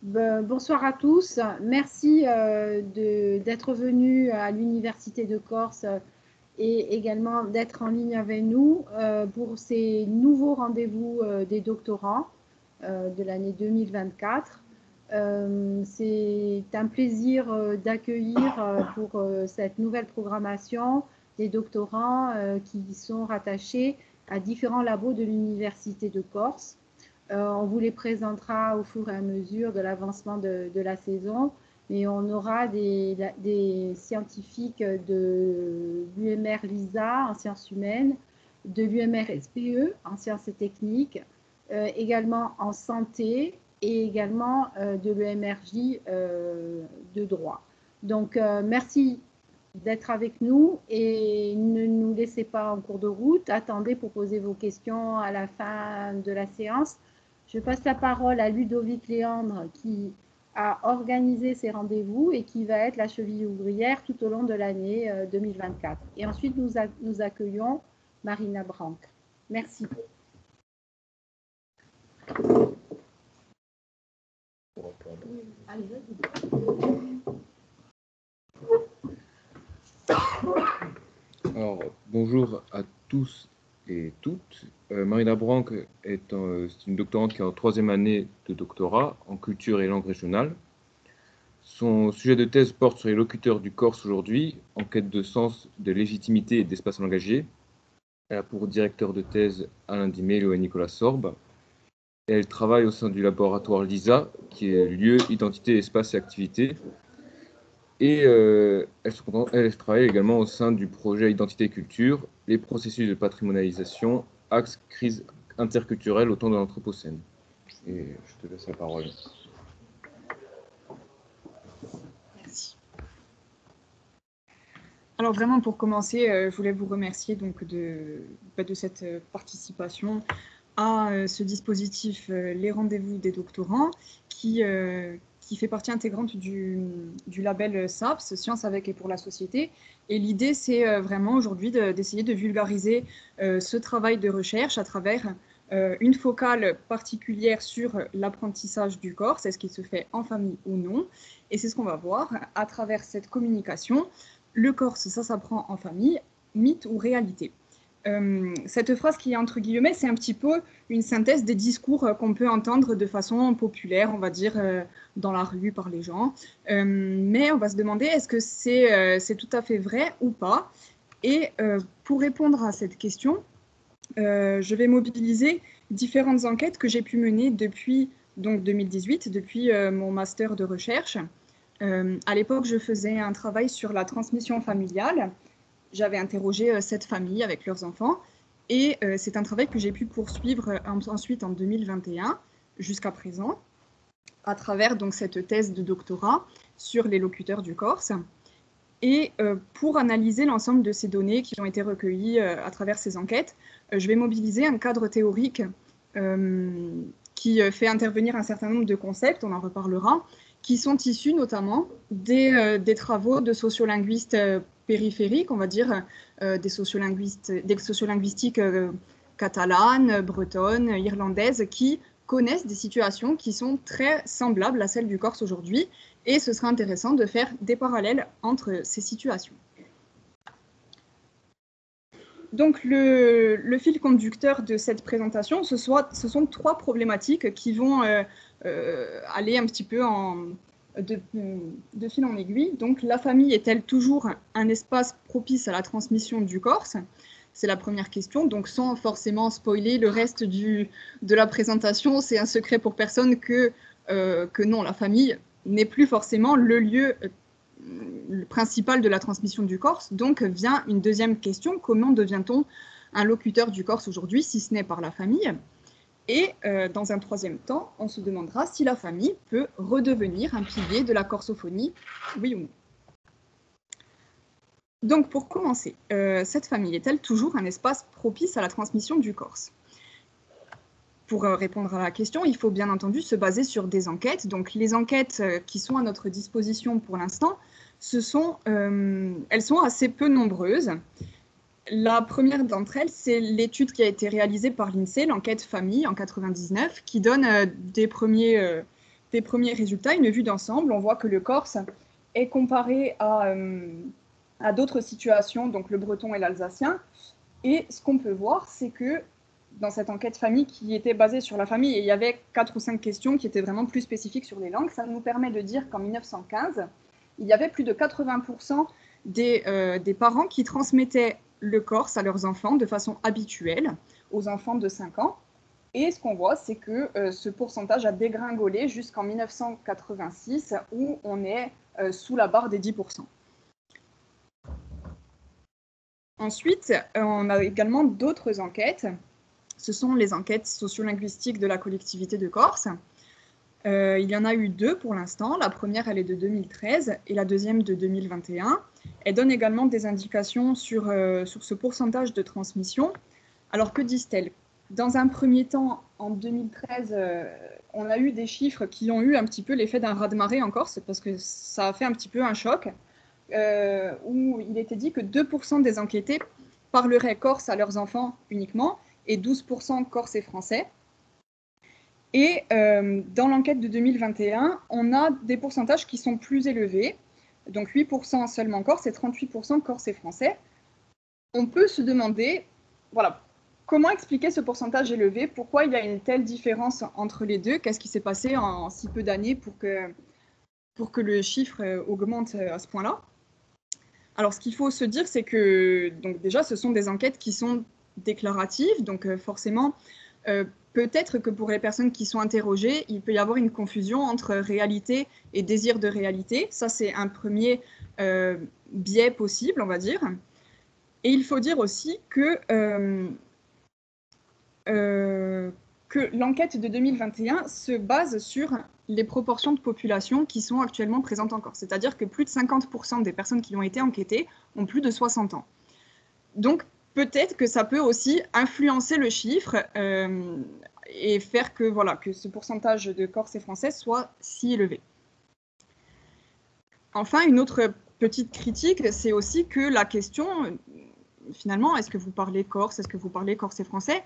Bonsoir à tous. Merci d'être venus à l'Université de Corse et également d'être en ligne avec nous pour ces nouveaux rendez-vous des doctorants de l'année 2024. C'est un plaisir d'accueillir pour cette nouvelle programmation des doctorants qui sont rattachés à différents labos de l'Université de Corse. On vous les présentera au fur et à mesure de l'avancement de la saison, mais on aura des scientifiques de l'UMR LISA en sciences humaines, de l'UMR SPE en sciences et techniques, également en santé et également de l'EMRJ de droit. Donc, merci d'être avec nous et ne nous laissez pas en cours de route. Attendez pour poser vos questions à la fin de la séance. Je passe la parole à Ludovic Léandre qui a organisé ces rendez-vous et qui va être la cheville ouvrière tout au long de l'année 2024. Et ensuite, nous accueillons Marina Branc. Merci. Alors, bonjour à tous et toutes. Marina Branc est une doctorante qui est en 3e année de doctorat en culture et langue régionale. Son sujet de thèse porte sur les locuteurs du Corse aujourd'hui, en quête de sens, de légitimité et d'espace langagier. Elle a pour directeur de thèse Alain Di Mello et Nicolas Sorbe. Elle travaille au sein du laboratoire LISA, qui est lieu, identité, espace et activité. Et elle travaille également au sein du projet Identité et Culture, les processus de patrimonialisation, axe crise interculturelle au temps de l'Anthropocène. Et je te laisse la parole. Merci. Alors vraiment pour commencer, je voulais vous remercier donc de cette participation à ce dispositif Les Rendez-vous des doctorants qui fait partie intégrante du label SAPS, Sciences avec et pour la société. Et l'idée, c'est vraiment aujourd'hui d'essayer de vulgariser ce travail de recherche à travers une focale particulière sur l'apprentissage du corps, c'est ce qui se fait en famille ou non. Et c'est ce qu'on va voir à travers cette communication. Le Corse, ça s'apprend en famille, mythe ou réalité. Cette phrase qui est entre guillemets, c'est un petit peu une synthèse des discours qu'on peut entendre de façon populaire, on va dire, dans la rue par les gens. Mais on va se demander, est-ce que c'est tout à fait vrai ou pas? Et pour répondre à cette question, je vais mobiliser différentes enquêtes que j'ai pu mener depuis donc 2018, depuis mon master de recherche. À l'époque, je faisais un travail sur la transmission familiale. J'avais interrogé 7 familles avec leurs enfants et c'est un travail que j'ai pu poursuivre ensuite en 2021 jusqu'à présent à travers donc cette thèse de doctorat sur les locuteurs du Corse. Et pour analyser l'ensemble de ces données qui ont été recueillies à travers ces enquêtes, je vais mobiliser un cadre théorique qui fait intervenir un certain nombre de concepts, on en reparlera, qui sont issus notamment des travaux de sociolinguistes périphériques, on va dire, des sociolinguistiques catalanes, bretonnes, irlandaises, qui connaissent des situations qui sont très semblables à celles du Corse aujourd'hui, et ce sera intéressant de faire des parallèles entre ces situations. Donc le fil conducteur de cette présentation, ce sont 3 problématiques qui vont aller un petit peu de fil en aiguille. Donc la famille est-elle toujours un espace propice à la transmission du Corse? C'est la première question, donc sans forcément spoiler le reste de la présentation, c'est un secret pour personne que non, la famille n'est plus forcément le lieu principal de la transmission du Corse. Donc vient une deuxième question, comment devient-on un locuteur du Corse aujourd'hui, si ce n'est par la famille? Et dans un troisième temps, on se demandera si la famille peut redevenir un pilier de la corsophonie, oui ou non. Donc pour commencer, cette famille est-elle toujours un espace propice à la transmission du Corse? Pour répondre à la question, il faut bien entendu se baser sur des enquêtes. Donc les enquêtes qui sont à notre disposition pour l'instant, elles sont assez peu nombreuses. La première d'entre elles, c'est l'étude qui a été réalisée par l'INSEE, l'enquête famille en 1999, qui donne des premiers des premiers résultats, une vue d'ensemble, on voit que le Corse est comparé à d'autres situations, donc le breton et l'alsacien. Et ce qu'on peut voir, c'est que dans cette enquête famille qui était basée sur la famille, et il y avait 4 ou 5 questions qui étaient vraiment plus spécifiques sur les langues, ça nous permet de dire qu'en 1915, il y avait plus de 80% des parents qui transmettaient le corse à leurs enfants de façon habituelle, aux enfants de 5 ans. Et ce qu'on voit, c'est que ce pourcentage a dégringolé jusqu'en 1986, où on est sous la barre des 10%. Ensuite, on a également d'autres enquêtes. Ce sont les enquêtes sociolinguistiques de la collectivité de Corse. Il y en a eu 2 pour l'instant. La première, elle est de 2013 et la deuxième de 2021. Elle donne également des indications sur ce pourcentage de transmission. Alors, que disent-elles? Dans un premier temps, en 2013, on a eu des chiffres qui ont eu un petit peu l'effet d'un raz-de-marée en Corse, parce que ça a fait un petit peu un choc, où il était dit que 2% des enquêtés parleraient corse à leurs enfants uniquement, et 12% corse et français. Et dans l'enquête de 2021, on a des pourcentages qui sont plus élevés, donc 8% seulement corse et 38% corse et français. On peut se demander, voilà, comment expliquer ce pourcentage élevé? Pourquoi il y a une telle différence entre les deux? Qu'est-ce qui s'est passé en si peu d'années pour que le chiffre augmente à ce point-là? Alors, ce qu'il faut se dire, c'est que donc déjà, ce sont des enquêtes qui sont déclaratives, donc forcément, peut-être que pour les personnes qui sont interrogées, il peut y avoir une confusion entre réalité et désir de réalité. Ça, c'est un premier biais possible, on va dire. Et il faut dire aussi que l'enquête de 2021 se base sur les proportions de population qui sont actuellement présentes en Corse. C'est-à-dire que plus de 50% des personnes qui ont été enquêtées ont plus de 60 ans. Donc, peut-être que ça peut aussi influencer le chiffre et faire que, voilà, que ce pourcentage de Corse et Français soit si élevé. Enfin, une autre petite critique, c'est aussi que la question, finalement, est-ce que vous parlez corse, est-ce que vous parlez corse et français,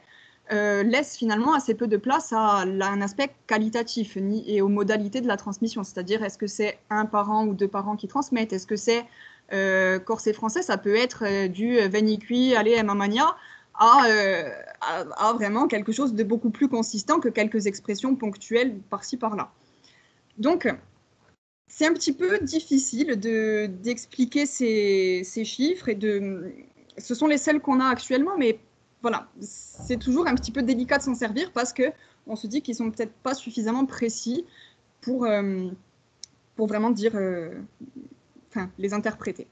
laisse finalement assez peu de place à un aspect qualitatif et aux modalités de la transmission. C'est-à-dire, est-ce que c'est un parent ou 2 parents qui transmettent? Est-ce que c'est corse et français? Ça peut être du veni qui, allez, mamania, à vraiment quelque chose de beaucoup plus consistant que quelques expressions ponctuelles par-ci, par-là. Donc, c'est un petit peu difficile d'expliquer ces chiffres, et ce sont les seuls qu'on a actuellement, mais voilà, c'est toujours un petit peu délicat de s'en servir parce qu'on se dit qu'ils ne sont peut-être pas suffisamment précis pour vraiment dire, les interpréter.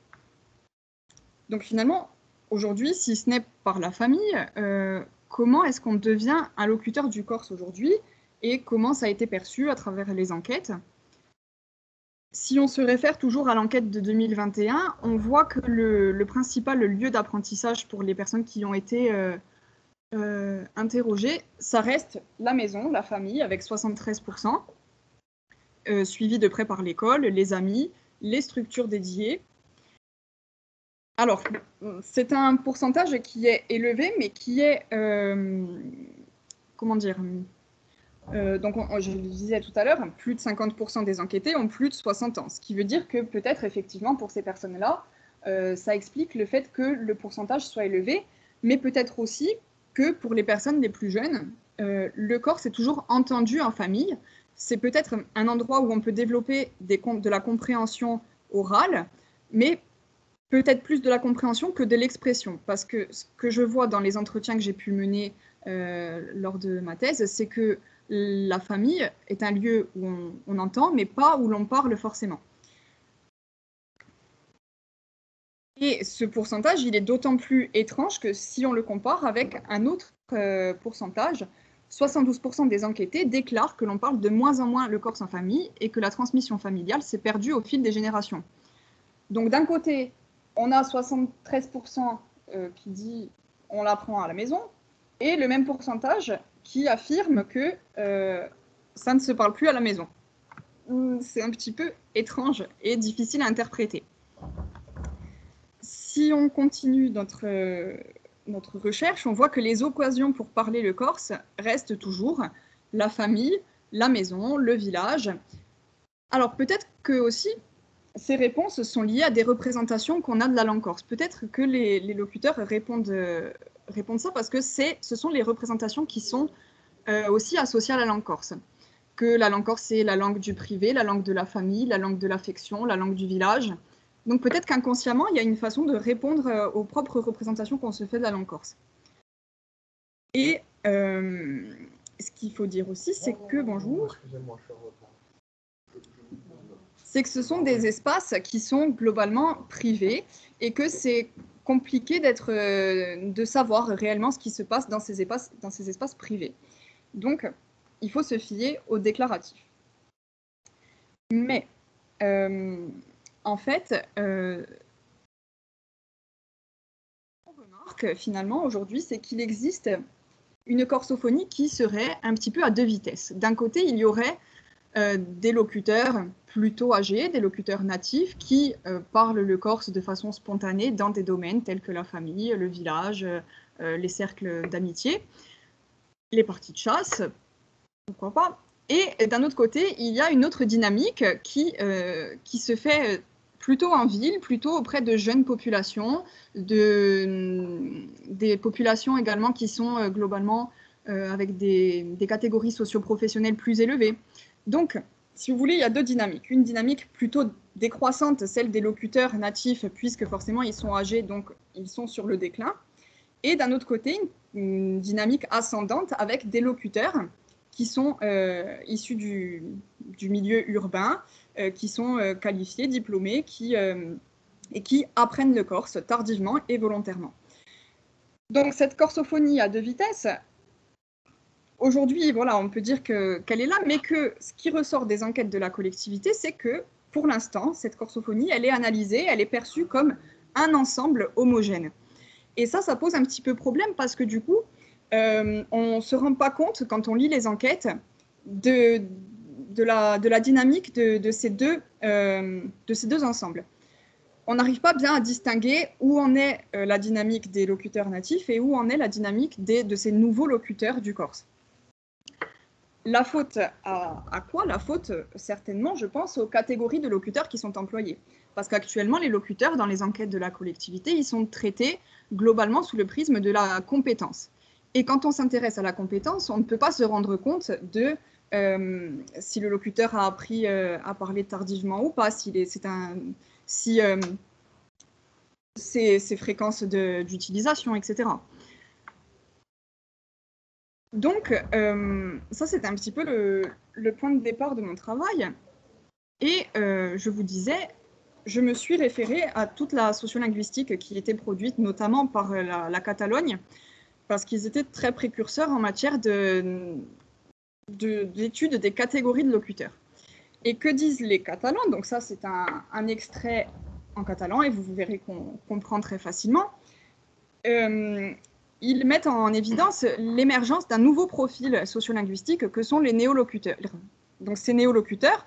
Donc finalement, aujourd'hui, si ce n'est par la famille, comment est-ce qu'on devient un locuteur du corse aujourd'hui et comment ça a été perçu à travers les enquêtes? Si on se réfère toujours à l'enquête de 2021, on voit que le principal lieu d'apprentissage pour les personnes qui ont été interrogées, ça reste la maison, la famille, avec 73%, suivi de près par l'école, les amis, les structures dédiées. Alors, c'est un pourcentage qui est élevé, mais qui est, comment dire, donc, je le disais tout à l'heure, plus de 50% des enquêtés ont plus de 60 ans, ce qui veut dire que peut-être effectivement pour ces personnes-là, ça explique le fait que le pourcentage soit élevé, mais peut-être aussi que pour les personnes les plus jeunes, le corse est toujours entendu en famille. C'est peut-être un endroit où on peut développer de la compréhension orale, mais peut-être plus de la compréhension que de l'expression, parce que ce que je vois dans les entretiens que j'ai pu mener lors de ma thèse, c'est que la famille est un lieu où on entend, mais pas où l'on parle forcément. Et ce pourcentage, il est d'autant plus étrange que si on le compare avec un autre pourcentage, 72% des enquêtés déclarent que l'on parle de moins en moins le corse en famille et que la transmission familiale s'est perdue au fil des générations. Donc d'un côté, on a 73% qui dit on l'apprend à la maison, et le même pourcentage qui affirme que ça ne se parle plus à la maison. C'est un petit peu étrange et difficile à interpréter. Si on continue notre recherche, on voit que les occasions pour parler le corse restent toujours la famille, la maison, le village. Alors peut-être que aussi, ces réponses sont liées à des représentations qu'on a de la langue corse. Peut-être que les locuteurs répondent ça parce que ce sont les représentations qui sont aussi associées à la langue corse. Que la langue corse, c'est la langue du privé, la langue de la famille, la langue de l'affection, la langue du village. Donc peut-être qu'inconsciemment, il y a une façon de répondre aux propres représentations qu'on se fait de la langue corse. Et ce qu'il faut dire aussi, c'est que, bonjour, c'est que ce sont des espaces qui sont globalement privés et que c'est compliqué de savoir réellement ce qui se passe dans ces espaces privés. Donc, il faut se fier au déclaratif. Mais, en fait, on remarque finalement aujourd'hui, c'est qu'il existe une corsophonie qui serait un petit peu à deux vitesses. D'un côté, il y aurait des locuteurs plutôt âgés, des locuteurs natifs qui parlent le corse de façon spontanée dans des domaines tels que la famille, le village, les cercles d'amitié, les parties de chasse, pourquoi pas. Et d'un autre côté, il y a une autre dynamique qui se fait plutôt en ville, plutôt auprès de jeunes populations, des populations également qui sont globalement avec des catégories socio-professionnelles plus élevées. Donc, si vous voulez, il y a deux dynamiques. Une dynamique plutôt décroissante, celle des locuteurs natifs, puisque forcément ils sont âgés, donc ils sont sur le déclin. Et d'un autre côté, une dynamique ascendante avec des locuteurs qui sont issus du milieu urbain, qui sont qualifiés, diplômés, et qui apprennent le corse tardivement et volontairement. Donc cette corsophonie à deux vitesses, aujourd'hui, voilà, on peut dire qu'elle est là, mais que ce qui ressort des enquêtes de la collectivité, c'est que, pour l'instant, cette corsophonie, elle est analysée, elle est perçue comme un ensemble homogène. Et ça pose un petit peu problème parce que du coup, on ne se rend pas compte, quand on lit les enquêtes, de la dynamique de ces deux ensembles. On n'arrive pas bien à distinguer où en est la dynamique des locuteurs natifs et où en est la dynamique de ces nouveaux locuteurs du corse. La faute à quoi? La faute, certainement, je pense, aux catégories de locuteurs qui sont employés. Parce qu'actuellement, les locuteurs, dans les enquêtes de la collectivité, ils sont traités globalement sous le prisme de la compétence. Et quand on s'intéresse à la compétence, on ne peut pas se rendre compte de si le locuteur a appris à parler tardivement ou pas, si ses fréquences d'utilisation, etc. Donc, ça, c'est un petit peu le point de départ de mon travail. Et je vous disais, je me suis référée à toute la sociolinguistique qui était produite, notamment par la Catalogne, parce qu'ils étaient très précurseurs en matière d'études des catégories de locuteurs. Et que disent les Catalans? Donc ça, c'est un extrait en catalan, et vous verrez qu'on comprend très facilement. Ils mettent en évidence l'émergence d'un nouveau profil sociolinguistique que sont les néolocuteurs. Donc ces néolocuteurs,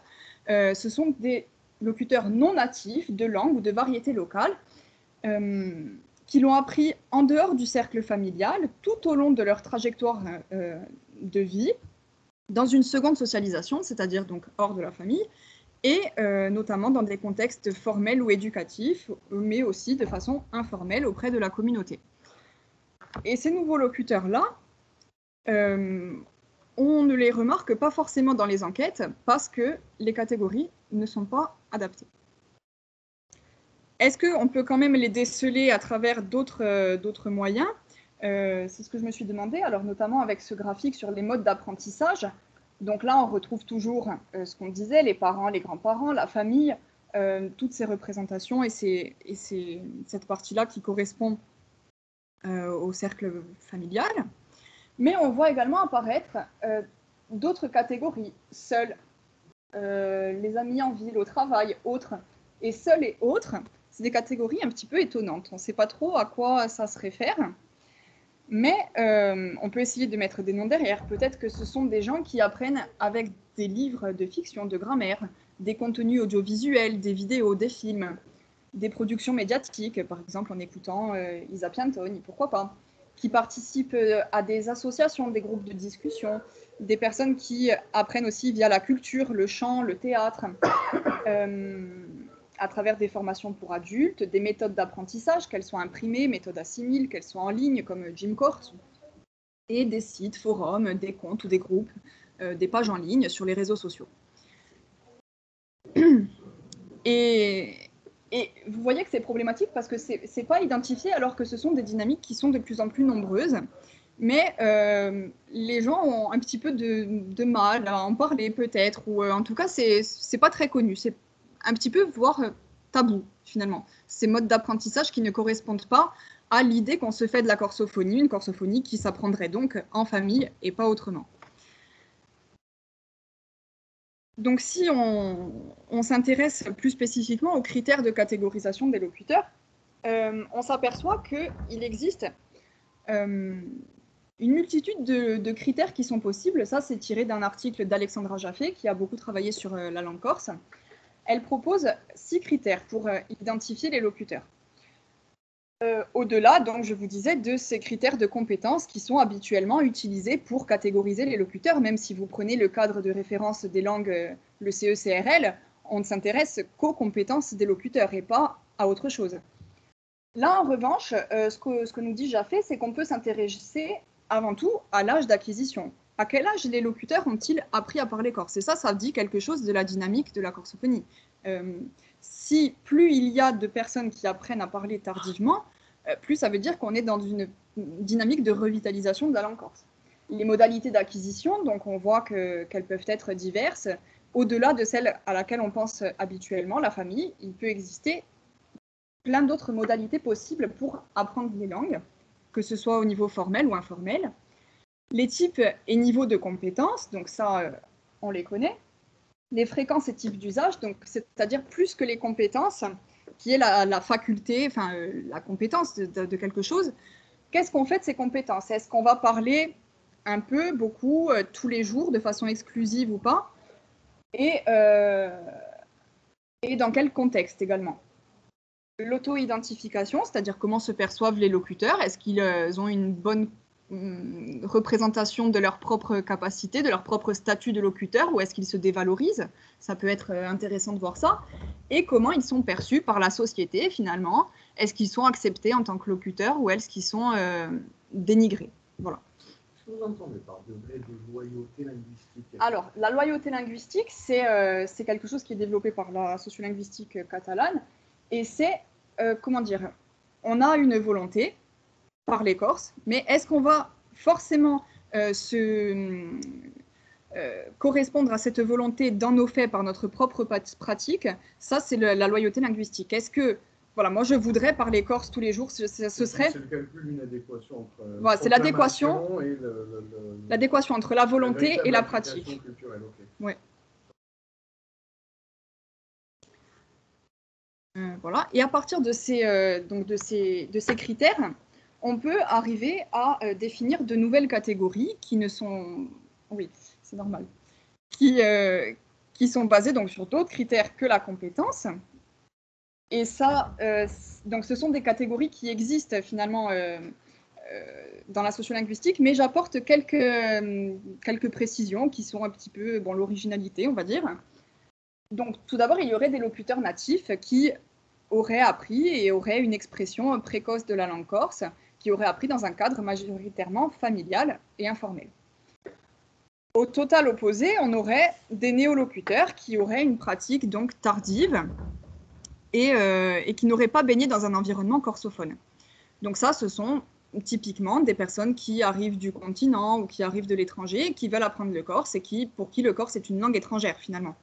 ce sont des locuteurs non natifs de langue ou de variété locale qui l'ont appris en dehors du cercle familial tout au long de leur trajectoire de vie, dans une seconde socialisation, c'est-à-dire donc hors de la famille, et notamment dans des contextes formels ou éducatifs, mais aussi de façon informelle auprès de la communauté. Et ces nouveaux locuteurs-là, on ne les remarque pas forcément dans les enquêtes parce que les catégories ne sont pas adaptées. Est-ce qu'on peut quand même les déceler à travers d'autres moyens? C'est ce que je me suis demandé, alors notamment avec ce graphique sur les modes d'apprentissage. Donc là, on retrouve toujours ce qu'on disait, les parents, les grands-parents, la famille, toutes ces représentations et cette partie-là qui correspond au cercle familial. Mais on voit également apparaître d'autres catégories, seuls, les amis en ville, au travail, autres. Et seuls et autres, c'est des catégories un petit peu étonnantes. On ne sait pas trop à quoi ça se réfère, mais on peut essayer de mettre des noms derrière. Peut-être que ce sont des gens qui apprennent avec des livres de fiction, de grammaire, des contenus audiovisuels, des vidéos, des films, des productions médiatiques, par exemple en écoutant Isa Piantoni, pourquoi pas. qui participent à des associations, des groupes de discussion, des personnes qui apprennent aussi via la culture, le chant, le théâtre, à travers des formations pour adultes, des méthodes d'apprentissage, qu'elles soient imprimées, méthodes assimiles, qu'elles soient en ligne, comme Gymcourse, et des sites, forums, des comptes ou des groupes, des pages en ligne sur les réseaux sociaux. Et vous voyez que c'est problématique parce que ce n'est pas identifié alors que ce sont des dynamiques qui sont de plus en plus nombreuses. Mais les gens ont un petit peu de mal à en parler peut-être, ou en tout cas, c'est pas très connu. C'est un petit peu, voire tabou, finalement. Ces modes d'apprentissage qui ne correspondent pas à l'idée qu'on se fait de la corsophonie, une corsophonie qui s'apprendrait donc en famille et pas autrement. Donc, si on s'intéresse plus spécifiquement aux critères de catégorisation des locuteurs, on s'aperçoit qu'il existe une multitude de critères qui sont possibles. Ça, c'est tiré d'un article d'Alexandra Jaffé, qui a beaucoup travaillé sur la langue corse. Elle propose 6 critères pour identifier les locuteurs. Au-delà, donc, je vous disais, de ces critères de compétences qui sont habituellement utilisés pour catégoriser les locuteurs, même si vous prenez le cadre de référence des langues, le CE-CRL, on ne s'intéresse qu'aux compétences des locuteurs et pas à autre chose. Là, en revanche, ce que nous dit Jaffé, c'est qu'on peut s'intéresser avant tout à l'âge d'acquisition. À quel âge les locuteurs ont-ils appris à parler corse? Et ça dit quelque chose de la dynamique de la corsophonie. Si plus il y a de personnes qui apprennent à parler tardivement, plus ça veut dire qu'on est dans une dynamique de revitalisation de la langue corse. Les modalités d'acquisition, donc on voit qu'elles peuvent être diverses. Au-delà de celle à laquelle on pense habituellement, la famille, il peut exister plein d'autres modalités possibles pour apprendre les langues, que ce soit au niveau formel ou informel. Les types et niveaux de compétences, donc ça, on les connaît. Les fréquences et types d'usage, donc c'est-à-dire plus que les compétences, qui est la faculté, enfin la compétence de quelque chose. Qu'est-ce qu'on fait de ces compétences? Est-ce qu'on va parler un peu, beaucoup, tous les jours, de façon exclusive ou pas? Et dans quel contexte également? L'auto-identification, c'est-à-dire comment se perçoivent les locuteurs. Est-ce qu'ils ont une bonne représentation de leur propre capacité, de leur propre statut de locuteur, ou est-ce qu'ils se dévalorisent? Ça peut être intéressant de voir ça. Et comment ils sont perçus par la société, finalement. Est-ce qu'ils sont acceptés en tant que locuteurs ou est-ce qu'ils sont dénigrés? Voilà. Qu'est-ce que vous entendez par degré de loyauté linguistique? Alors, la loyauté linguistique, c'est quelque chose qui est développé par la sociolinguistique catalane. Et c'est, comment dire, on a une volonté, parler corse, mais est-ce qu'on va forcément correspondre à cette volonté dans nos faits par notre propre pratique? Ça, c'est la loyauté linguistique. Est-ce que, voilà, moi je voudrais parler corse tous les jours, ce serait... C'est le calcul d'une adéquation entre... Voilà, c'est l'adéquation entre la volonté et la pratique. Okay. Ouais. Voilà. Et à partir de ces critères, on peut arriver à définir de nouvelles catégories qui ne sont... Oui, c'est normal. Qui sont basées donc, sur d'autres critères que la compétence. Et ça, donc ce sont des catégories qui existent finalement dans la sociolinguistique, mais j'apporte quelques précisions qui sont un petit peu l'originalité, on va dire. Donc, tout d'abord, il y aurait des locuteurs natifs qui auraient appris et auraient une expression précoce de la langue corse, qui auraient appris dans un cadre majoritairement familial et informel. Au total opposé, on aurait des néolocuteurs qui auraient une pratique donc tardive et qui n'auraient pas baigné dans un environnement corsophone. Donc ça, ce sont typiquement des personnes qui arrivent du continent ou qui arrivent de l'étranger, qui veulent apprendre le corse et pour qui le corse est une langue étrangère finalement.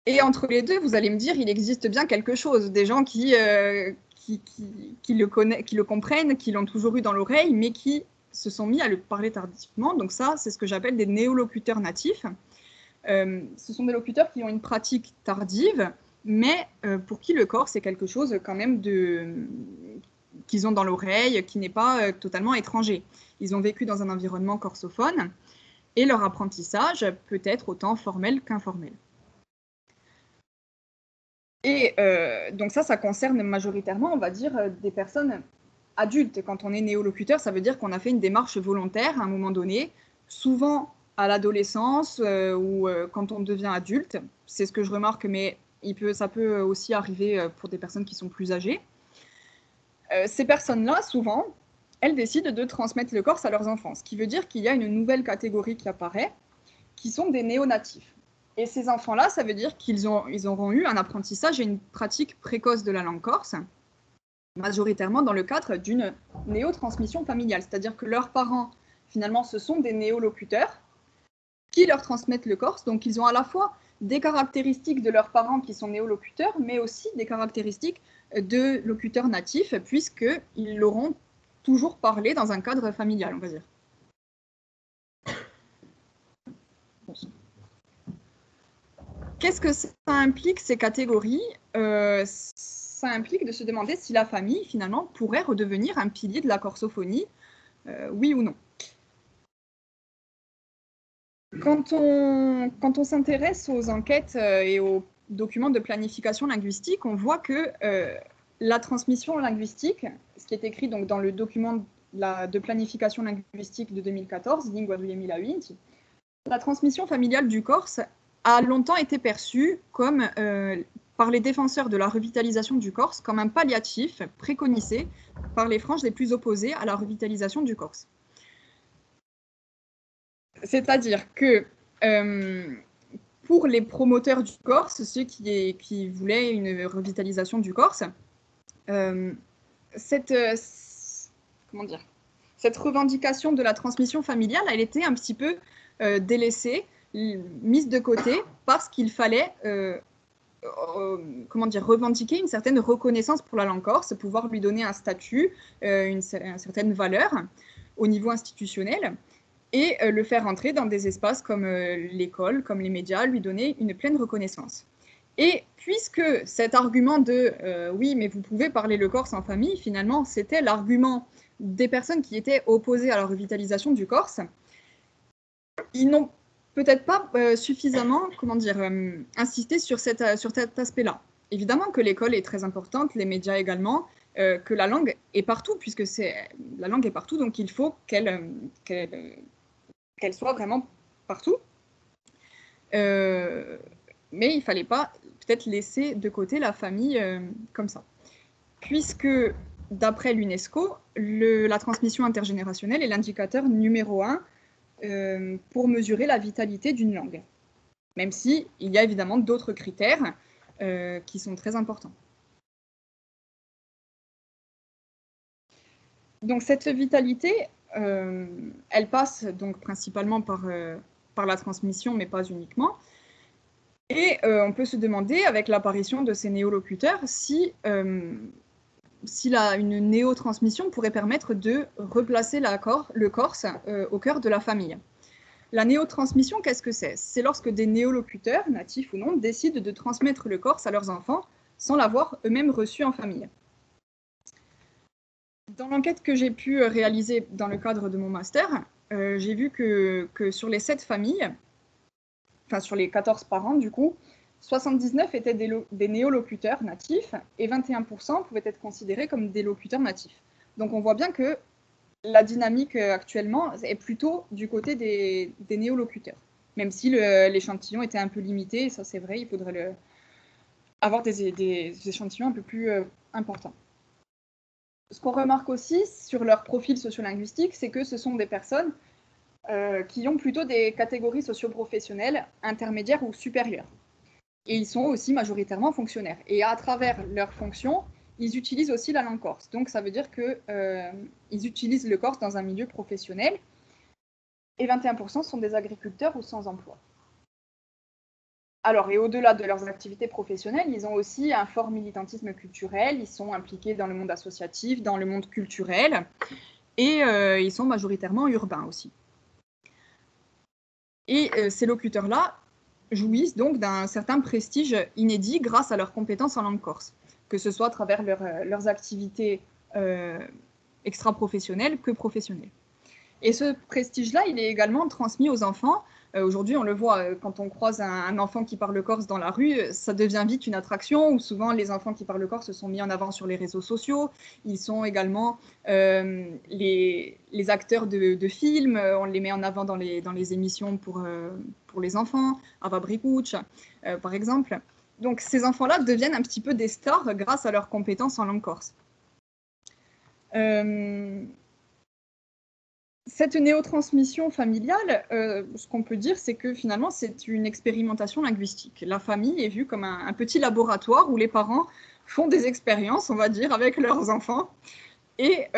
Et entre les deux, vous allez me dire, il existe bien quelque chose, des gens qui le comprennent, qui l'ont toujours eu dans l'oreille, mais qui se sont mis à le parler tardivement. Donc ça, c'est ce que j'appelle des néolocuteurs natifs. Ce sont des locuteurs qui ont une pratique tardive, mais pour qui le corse est quelque chose quand même qu'ils ont dans l'oreille, qui n'est pas totalement étranger. Ils ont vécu dans un environnement corsophone, et leur apprentissage peut être autant formel qu'informel. Et donc ça concerne majoritairement, on va dire, des personnes adulte. Quand on est néolocuteur, ça veut dire qu'on a fait une démarche volontaire à un moment donné, souvent à l'adolescence ou quand on devient adulte. C'est ce que je remarque, mais ça peut aussi arriver pour des personnes qui sont plus âgées. Ces personnes-là, souvent, elles décident de transmettre le Corse à leurs enfants, ce qui veut dire qu'il y a une nouvelle catégorie qui apparaît, qui sont des néonatifs. Et ces enfants-là, ça veut dire qu'ils auront eu un apprentissage et une pratique précoce de la langue corse, majoritairement dans le cadre d'une néotransmission familiale. C'est-à-dire que leurs parents, finalement, ce sont des néolocuteurs qui leur transmettent le corse. Donc, ils ont à la fois des caractéristiques de leurs parents qui sont néolocuteurs, mais aussi des caractéristiques de locuteurs natifs, puisqu'ils l'auront toujours parlé dans un cadre familial, on va dire. Qu'est-ce que ça implique, ces catégories? Ça implique de se demander si la famille, finalement, pourrait redevenir un pilier de la corsophonie, oui ou non. Quand on s'intéresse aux enquêtes et aux documents de planification linguistique, on voit que la transmission linguistique, ce qui est écrit donc dans le document de planification linguistique de 2014, Lingua 2020, la transmission familiale du corse a longtemps été perçue comme, par les défenseurs de la revitalisation du corse comme un palliatif préconisé par les franges les plus opposées à la revitalisation du corse. C'est-à-dire que pour les promoteurs du corse, ceux qui voulaient une revitalisation du corse, cette revendication de la transmission familiale, elle était un petit peu délaissée, mise de côté, parce qu'il fallait revendiquer une certaine reconnaissance pour la langue corse, pouvoir lui donner un statut, une certaine valeur au niveau institutionnel, et le faire entrer dans des espaces comme l'école, comme les médias, lui donner une pleine reconnaissance. Et puisque cet argument de oui, mais vous pouvez parler le corse en famille, finalement, c'était l'argument des personnes qui étaient opposées à la revitalisation du corse, ils n'ont peut-être pas suffisamment, insisté sur cet aspect-là. Évidemment que l'école est très importante, les médias également, que la langue est partout, puisque la langue est partout, donc il faut qu'elle soit vraiment partout. Mais il ne fallait pas peut-être laisser de côté la famille comme ça. Puisque, d'après l'UNESCO, la transmission intergénérationnelle est l'indicateur numéro 1 pour mesurer la vitalité d'une langue. Même s'il y a évidemment d'autres critères qui sont très importants. Donc cette vitalité, elle passe donc principalement par la transmission, mais pas uniquement. Et on peut se demander, avec l'apparition de ces néolocuteurs, si une néotransmission pourrait permettre de replacer le corse au cœur de la famille. La néotransmission, qu'est-ce que c'est? C'est lorsque des néolocuteurs, natifs ou non, décident de transmettre le corse à leurs enfants sans l'avoir eux-mêmes reçu en famille. Dans l'enquête que j'ai pu réaliser dans le cadre de mon master, j'ai vu que sur les 7 familles, enfin sur les 14 parents du coup, 79 étaient des néolocuteurs natifs et 21% pouvaient être considérés comme des locuteurs natifs. Donc on voit bien que la dynamique actuellement est plutôt du côté des néolocuteurs, même si l'échantillon était un peu limité, ça c'est vrai, il faudrait avoir des échantillons un peu plus importants. Ce qu'on remarque aussi sur leur profil sociolinguistique, c'est que ce sont des personnes qui ont plutôt des catégories socio-professionnelles intermédiaires ou supérieures. Et ils sont aussi majoritairement fonctionnaires. Et à travers leurs fonctions, ils utilisent aussi la langue corse. Donc ça veut dire qu'ils utilisent le corse dans un milieu professionnel. Et 21% sont des agriculteurs ou sans emploi. Alors, et au-delà de leurs activités professionnelles, ils ont aussi un fort militantisme culturel. Ils sont impliqués dans le monde associatif, dans le monde culturel. Et ils sont majoritairement urbains aussi. Et ces locuteurs-là jouissent donc d'un certain prestige inédit grâce à leurs compétences en langue corse, que ce soit à travers leurs activités extra-professionnelles que professionnelles. Et ce prestige-là, il est également transmis aux enfants Aujourd'hui, on le voit, quand on croise un enfant qui parle corse dans la rue, ça devient vite une attraction, où souvent les enfants qui parlent corse sont mis en avant sur les réseaux sociaux. Ils sont également les acteurs de films, on les met en avant dans les émissions pour les enfants, Ava Brikuc, par exemple. Donc ces enfants-là deviennent un petit peu des stars grâce à leurs compétences en langue corse. Cette néotransmission familiale, ce qu'on peut dire, c'est que finalement, c'est une expérimentation linguistique. La famille est vue comme un petit laboratoire où les parents font des expériences, on va dire, avec leurs enfants. Et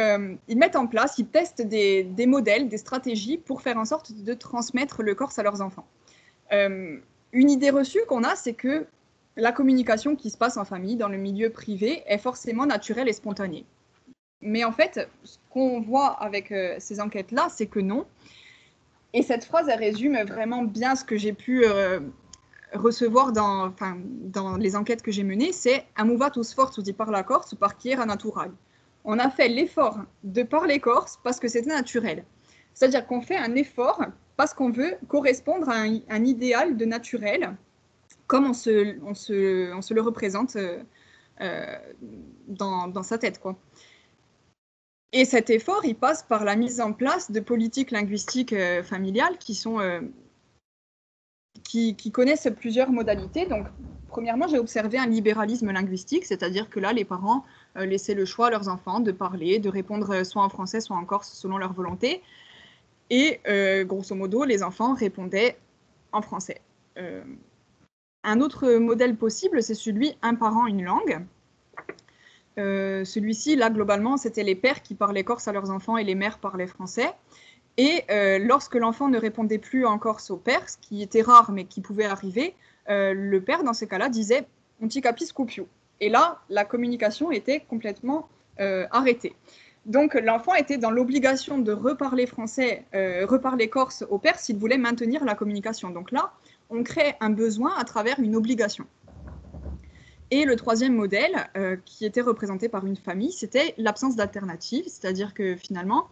ils mettent en place, ils testent des modèles, des stratégies pour faire en sorte de transmettre le corse à leurs enfants. Une idée reçue qu'on a, c'est que la communication qui se passe en famille, dans le milieu privé, est forcément naturelle et spontanée. Mais en fait, ce qu'on voit avec ces enquêtes-là, c'est que non. Et cette phrase, elle résume vraiment bien ce que j'ai pu recevoir dans les enquêtes que j'ai menées, c'est « Amuvat sforzo di parla corse parchiera natural ». On a fait l'effort de parler corse parce que c'était naturel. C'est-à-dire qu'on fait un effort parce qu'on veut correspondre à un idéal de naturel, comme on se le représente dans sa tête, quoi. Et cet effort, il passe par la mise en place de politiques linguistiques familiales qui connaissent plusieurs modalités. Donc, premièrement, j'ai observé un libéralisme linguistique, c'est-à-dire que là, les parents laissaient le choix à leurs enfants de parler, de répondre soit en français, soit en corse, selon leur volonté. Et grosso modo, les enfants répondaient en français. Un autre modèle possible, c'est celui « un parent, une langue ». Celui-ci, là, globalement, c'était les pères qui parlaient corse à leurs enfants et les mères parlaient français. Et lorsque l'enfant ne répondait plus en corse au père, ce qui était rare mais qui pouvait arriver, le père, dans ces cas-là, disait « on t'y capis cupio ». Et là, la communication était complètement arrêtée. Donc, l'enfant était dans l'obligation de reparler français, reparler corse au père s'il voulait maintenir la communication. Donc là, on crée un besoin à travers une obligation. Et le troisième modèle, qui était représenté par une famille, c'était l'absence d'alternative, c'est-à-dire que finalement,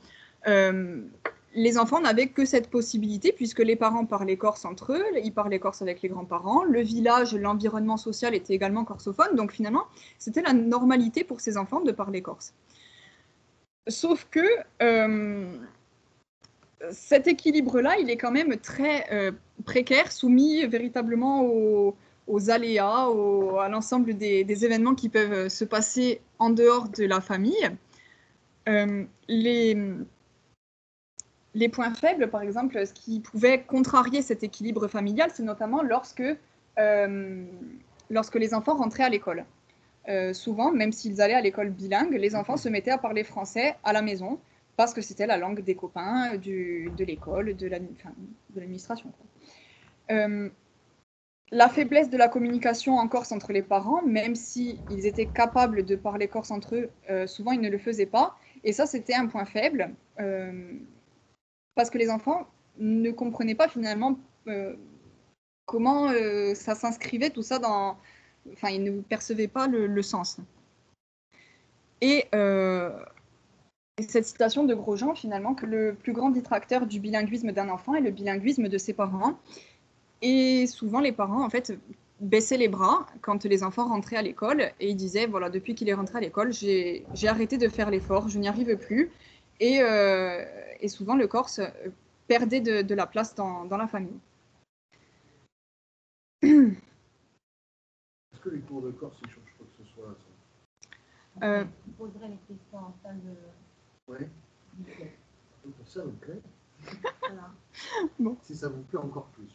les enfants n'avaient que cette possibilité, puisque les parents parlaient corse entre eux, ils parlaient corse avec les grands-parents, le village, l'environnement social était également corsophone, donc finalement, c'était la normalité pour ces enfants de parler corse. Sauf que cet équilibre-là, il est quand même très précaire, soumis véritablement aux aléas, à l'ensemble des événements qui peuvent se passer en dehors de la famille. Les points faibles, par exemple, ce qui pouvait contrarier cet équilibre familial, c'est notamment lorsque les enfants rentraient à l'école. Souvent, même s'ils allaient à l'école bilingue, les enfants se mettaient à parler français à la maison, parce que c'était la langue des copains, de l'école, de l'administration. La faiblesse de la communication en corse entre les parents, même s'ils étaient capables de parler corse entre eux, souvent ils ne le faisaient pas. Et ça, c'était un point faible, parce que les enfants ne comprenaient pas finalement comment ça s'inscrivait, tout ça, dans... Enfin, ils ne percevaient pas le sens. Et cette citation de Grosjean, finalement, que le plus grand détracteur du bilinguisme d'un enfant est le bilinguisme de ses parents. Et souvent, les parents, en fait, baissaient les bras quand les enfants rentraient à l'école et ils disaient, voilà, depuis qu'il est rentré à l'école, j'ai arrêté de faire l'effort, je n'y arrive plus. Et souvent, le corse perdait de la place dans la famille. Est-ce que les cours de corse, ils changent quoi que ce soit Je poserai les questions en fin de... Oui. Pour ça, vous plaît. Voilà. Bon. Si ça vous plaît encore plus.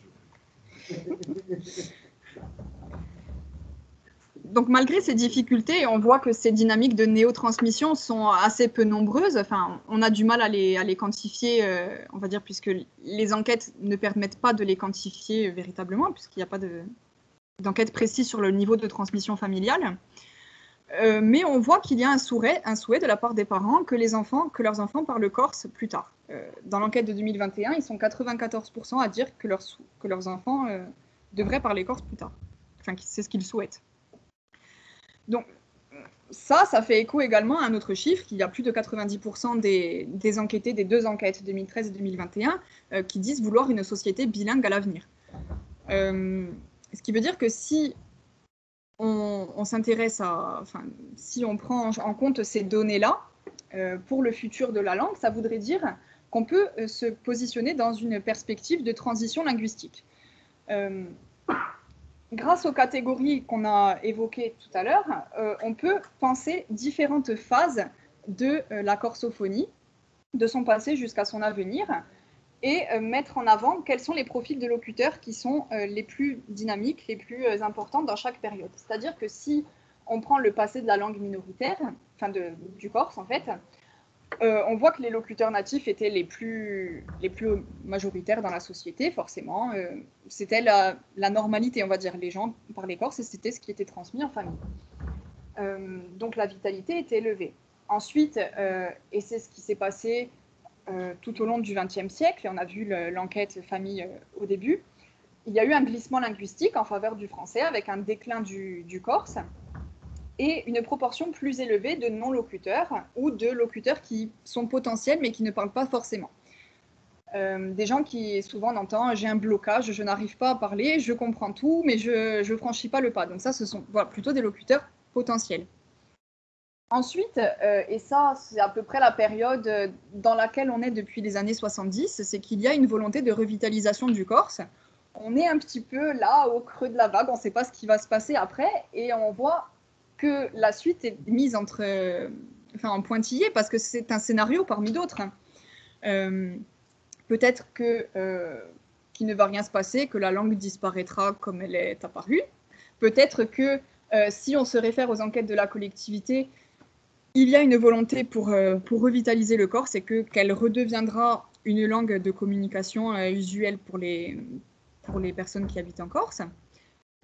Donc malgré ces difficultés, on voit que ces dynamiques de néotransmission sont assez peu nombreuses. Enfin, on a du mal à les quantifier, on va dire, puisque les enquêtes ne permettent pas de les quantifier véritablement, puisqu'il n'y a pas d'enquête précise sur le niveau de transmission familiale. Mais on voit qu'il y a un souhait de la part des parents que leurs enfants parlent corse plus tard. Dans l'enquête de 2021, ils sont 94% à dire que leurs enfants devraient parler corse plus tard. Enfin, c'est ce qu'ils souhaitent. Donc, ça fait écho également à un autre chiffre, qu'il y a plus de 90% des enquêtés des 2 enquêtes 2013 et 2021 qui disent vouloir une société bilingue à l'avenir. Ce qui veut dire que si on s'intéresse à, enfin, si on prend en compte ces données-là pour le futur de la langue, ça voudrait dire qu'on peut se positionner dans une perspective de transition linguistique. Grâce aux catégories qu'on a évoquées tout à l'heure, on peut penser différentes phases de la corsophonie, de son passé jusqu'à son avenir, et mettre en avant quels sont les profils de locuteurs qui sont les plus dynamiques, les plus importants dans chaque période. C'est-à-dire que si on prend le passé de la langue minoritaire, enfin du corse en fait, on voit que les locuteurs natifs étaient les plus majoritaires dans la société, forcément. C'était la normalité, on va dire. Les gens parlaient corse et c'était ce qui était transmis en famille. Donc la vitalité était élevée. Ensuite, et c'est ce qui s'est passé tout au long du XXe siècle, et on a vu l'enquête famille au début, il y a eu un glissement linguistique en faveur du français avec un déclin du corse et une proportion plus élevée de non-locuteurs ou de locuteurs qui sont potentiels mais qui ne parlent pas forcément. Des gens qui souvent on entend « j'ai un blocage, je n'arrive pas à parler, je comprends tout mais je ne franchis pas le pas ». Donc ça, ce sont plutôt des locuteurs potentiels. Ensuite, et ça c'est à peu près la période dans laquelle on est depuis les années 70, c'est qu'il y a une volonté de revitalisation du corse. On est un petit peu là au creux de la vague, on ne sait pas ce qui va se passer après et on voit que la suite est mise en pointillé parce que c'est un scénario parmi d'autres. Peut-être qu'il ne va rien se passer, que la langue disparaîtra comme elle est apparue. Peut-être que si on se réfère aux enquêtes de la collectivité, il y a une volonté pour revitaliser le corse et qu'elle redeviendra une langue de communication usuelle pour les personnes qui habitent en Corse.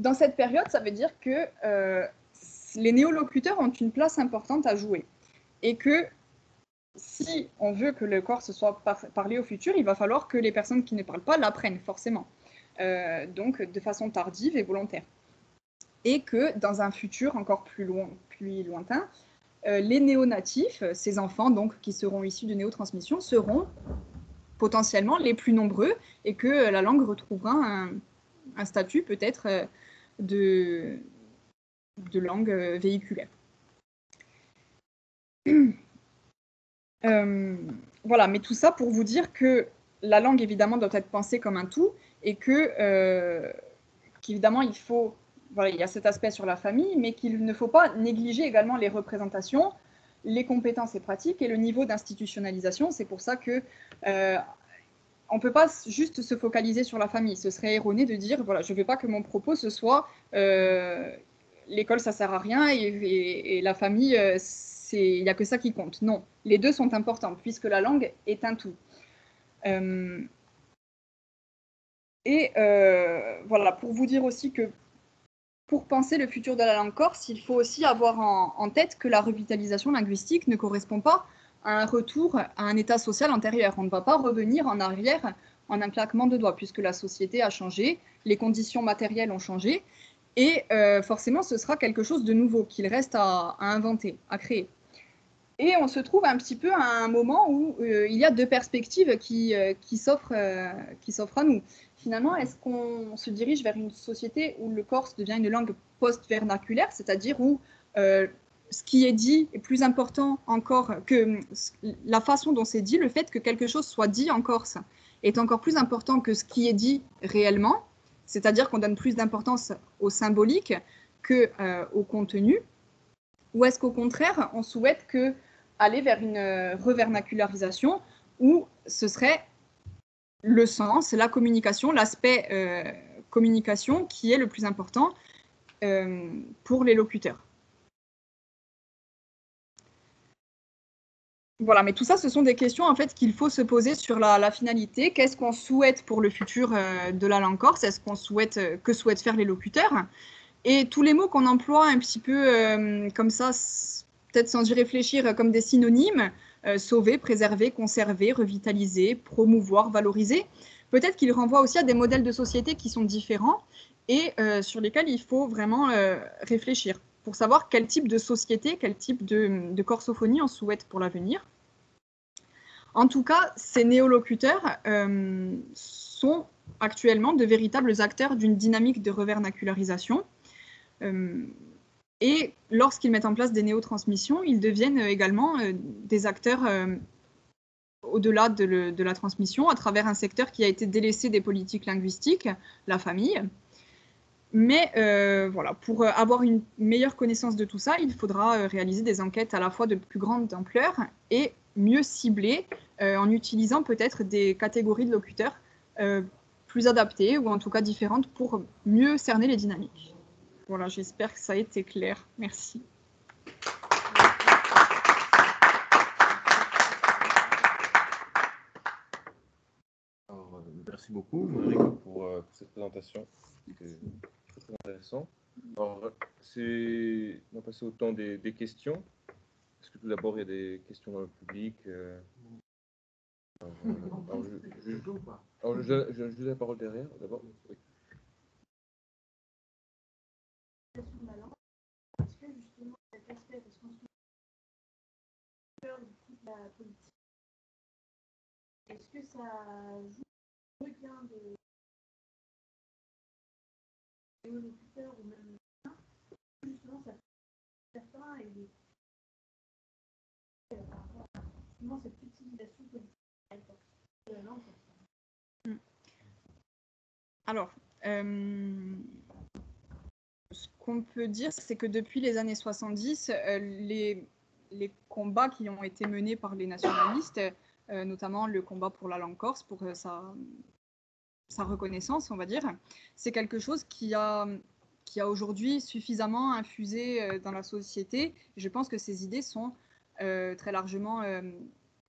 Dans cette période, ça veut dire que les néolocuteurs ont une place importante à jouer et que si on veut que le corse soit parlé au futur, il va falloir que les personnes qui ne parlent pas l'apprennent forcément, donc de façon tardive et volontaire. Et que dans un futur encore plus lointain, les néonatifs, ces enfants donc, qui seront issus de néotransmission, seront potentiellement les plus nombreux et que la langue retrouvera un statut peut-être de langue véhiculaire. Voilà, mais tout ça pour vous dire que la langue, évidemment, doit être pensée comme un tout et qu'évidemment, il y a cet aspect sur la famille, mais qu'il ne faut pas négliger également les représentations, les compétences et pratiques et le niveau d'institutionnalisation. C'est pour ça que on ne peut pas juste se focaliser sur la famille. Ce serait erroné de dire, voilà, je ne veux pas que mon propos, ce soit l'école, ça ne sert à rien et la famille, il n'y a que ça qui compte. Non, les deux sont importants puisque la langue est un tout. Voilà, pour vous dire aussi que pour penser le futur de la langue corse, il faut aussi avoir en tête que la revitalisation linguistique ne correspond pas à un retour à un état social antérieur. On ne va pas revenir en arrière en un claquement de doigts, puisque la société a changé, les conditions matérielles ont changé, et forcément, ce sera quelque chose de nouveau qu'il reste à inventer, à créer. Et on se trouve un petit peu à un moment où il y a deux perspectives qui s'offrent à nous. Finalement, est-ce qu'on se dirige vers une société où le corse devient une langue post-vernaculaire, c'est-à-dire où ce qui est dit est plus important encore que la façon dont c'est dit, le fait que quelque chose soit dit en corse est encore plus important que ce qui est dit réellement, c'est-à-dire qu'on donne plus d'importance au symbolique qu'au contenu, ou est-ce qu'au contraire, on souhaite aller vers une revernacularisation où ce serait le sens, la communication, l'aspect communication qui est le plus important pour les locuteurs. Voilà, mais tout ça, ce sont des questions en fait qu'il faut se poser sur la finalité. Qu'est-ce qu'on souhaite pour le futur de la langue corse? Est-ce qu'on souhaite, que souhaitent faire les locuteurs? Et tous les mots qu'on emploie un petit peu comme ça, peut-être sans y réfléchir, comme des synonymes, sauver, préserver, conserver, revitaliser, promouvoir, valoriser, peut-être qu'ils renvoient aussi à des modèles de société qui sont différents et sur lesquels il faut vraiment réfléchir. pour savoir quel type de société, quel type de corsophonie on souhaite pour l'avenir. En tout cas, ces néolocuteurs sont actuellement de véritables acteurs d'une dynamique de revernacularisation. Et lorsqu'ils mettent en place des néotransmissions, ils deviennent également des acteurs au-delà de la transmission, à travers un secteur qui a été délaissé des politiques linguistiques, la famille. Mais voilà, pour avoir une meilleure connaissance de tout ça, il faudra réaliser des enquêtes à la fois de plus grande ampleur et mieux ciblées, en utilisant peut-être des catégories de locuteurs plus adaptées, ou en tout cas différentes, pour mieux cerner les dynamiques. Voilà, j'espère que ça a été clair. Merci. Alors, merci beaucoup, Enrico, pour cette présentation. C'était très, très intéressant. Alors, on va passer au temps des questions. Est-ce que tout d'abord, il y a des questions dans le public je donne la parole derrière, d'abord. Oui. Est-ce que justement cet aspect, parce qu'on se cœur de toute la politique, est-ce que ça joue un regain de locuteurs ou même justement ça fait certains et par rapport à justement cette utilisation politique de la langue? Alors, ce qu'on peut dire, c'est que depuis les années 70, les combats qui ont été menés par les nationalistes, notamment le combat pour la langue corse, pour sa reconnaissance, on va dire, c'est quelque chose qui a aujourd'hui suffisamment infusé dans la société. Je pense que ces idées sont très largement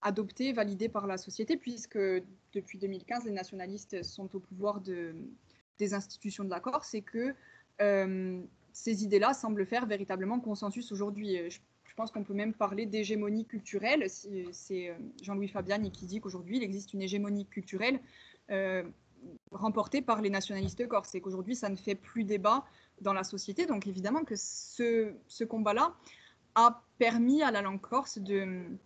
adoptées, validées par la société, puisque depuis 2015, les nationalistes sont au pouvoir des institutions de la Corse, et que ces idées-là semblent faire véritablement consensus aujourd'hui. Je pense qu'on peut même parler d'hégémonie culturelle. C'est Jean-Louis Fabiani qui dit qu'aujourd'hui, il existe une hégémonie culturelle remportée par les nationalistes corses, et qu'aujourd'hui, ça ne fait plus débat dans la société. Donc évidemment que ce combat-là a permis à la langue corse de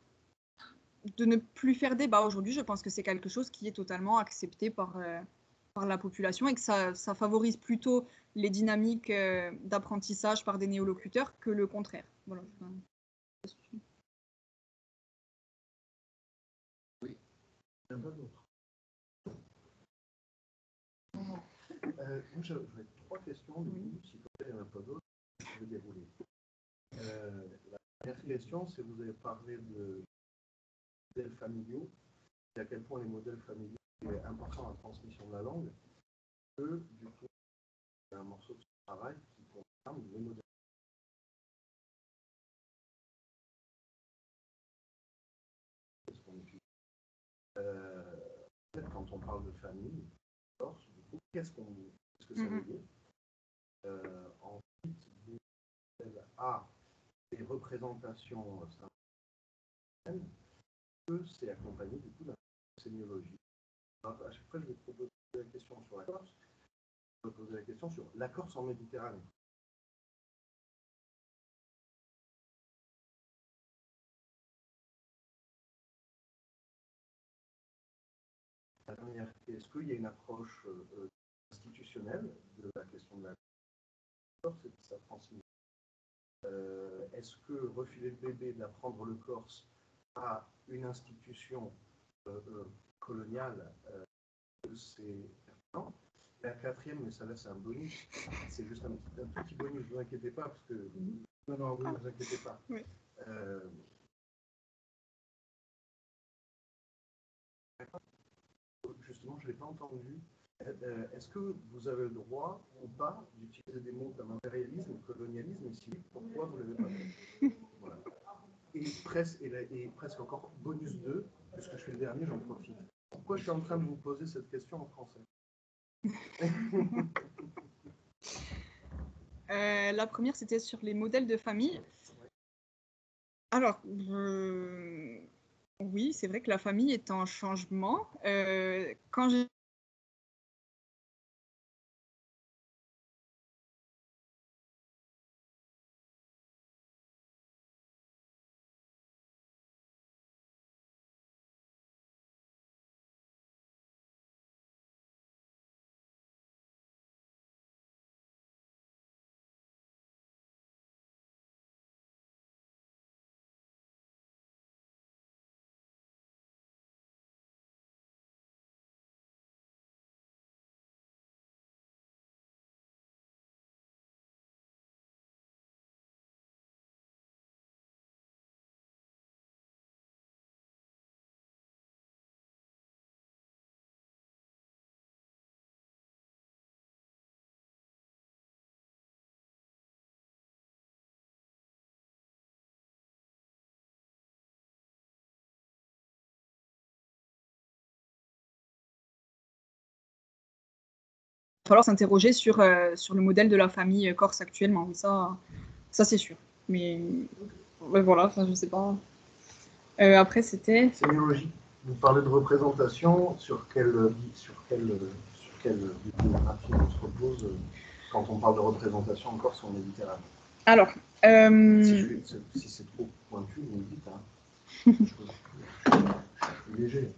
ne plus faire débat. Aujourd'hui, je pense que c'est quelque chose qui est totalement accepté par la population, et que ça favorise plutôt les dynamiques d'apprentissage par des néolocuteurs que le contraire. Voilà. Oui. Il n'y en a pas d'autres. Moi, j'avais 3 questions. Du coup, si il n'y en a pas d'autres, je vais dérouler. La première question, c'est vous avez parlé de modèles familiaux, et à quel point les modèles familiaux sont importants dans la transmission de la langue, que du coup, il y a un morceau de travail qui concerne les modèles. Quand on parle de famille, du coup, qu'est-ce que ça veut dire? Ensuite, modèle A, des représentations que c'est accompagné du coup d'un sémiologie. Alors, à chaque fois, je vais proposer la question sur la Corse. Je vais poser la question sur la Corse en Méditerranée. La dernière, est-ce qu'il y a une approche institutionnelle de la question de la Corse et de sa transmission? Est-ce que refiler le bébé d'apprendre le corse à une institution coloniale, c'est pertinent? La quatrième, mais ça là c'est un bonus, c'est juste un petit bonus, ne vous inquiétez pas, parce que non, vous ne vous inquiétez pas. Oui. Justement, je ne l'ai pas entendu. Est-ce que vous avez le droit ou pas d'utiliser des mots comme impérialisme, colonialisme, et si pourquoi vous ne l'avez pas fait? Voilà. Et presque encore bonus 2, puisque je fais le dernier, j'en profite. Pourquoi je suis en train de vous poser cette question en français? La première, c'était sur les modèles de famille. Alors, oui, c'est vrai que la famille est en changement. Quand j'ai falloir s'interroger sur le modèle de la famille corse actuellement. Ça c'est sûr. Mais voilà, enfin, je sais pas. Après, c'était... Sémiologie. Vous parlez de représentation, sur quelle bibliographie on se repose quand on parle de représentation en Corse ou en Méditerranée? Alors... Si c'est trop pointu, vous me dites. Hein. Je suis léger.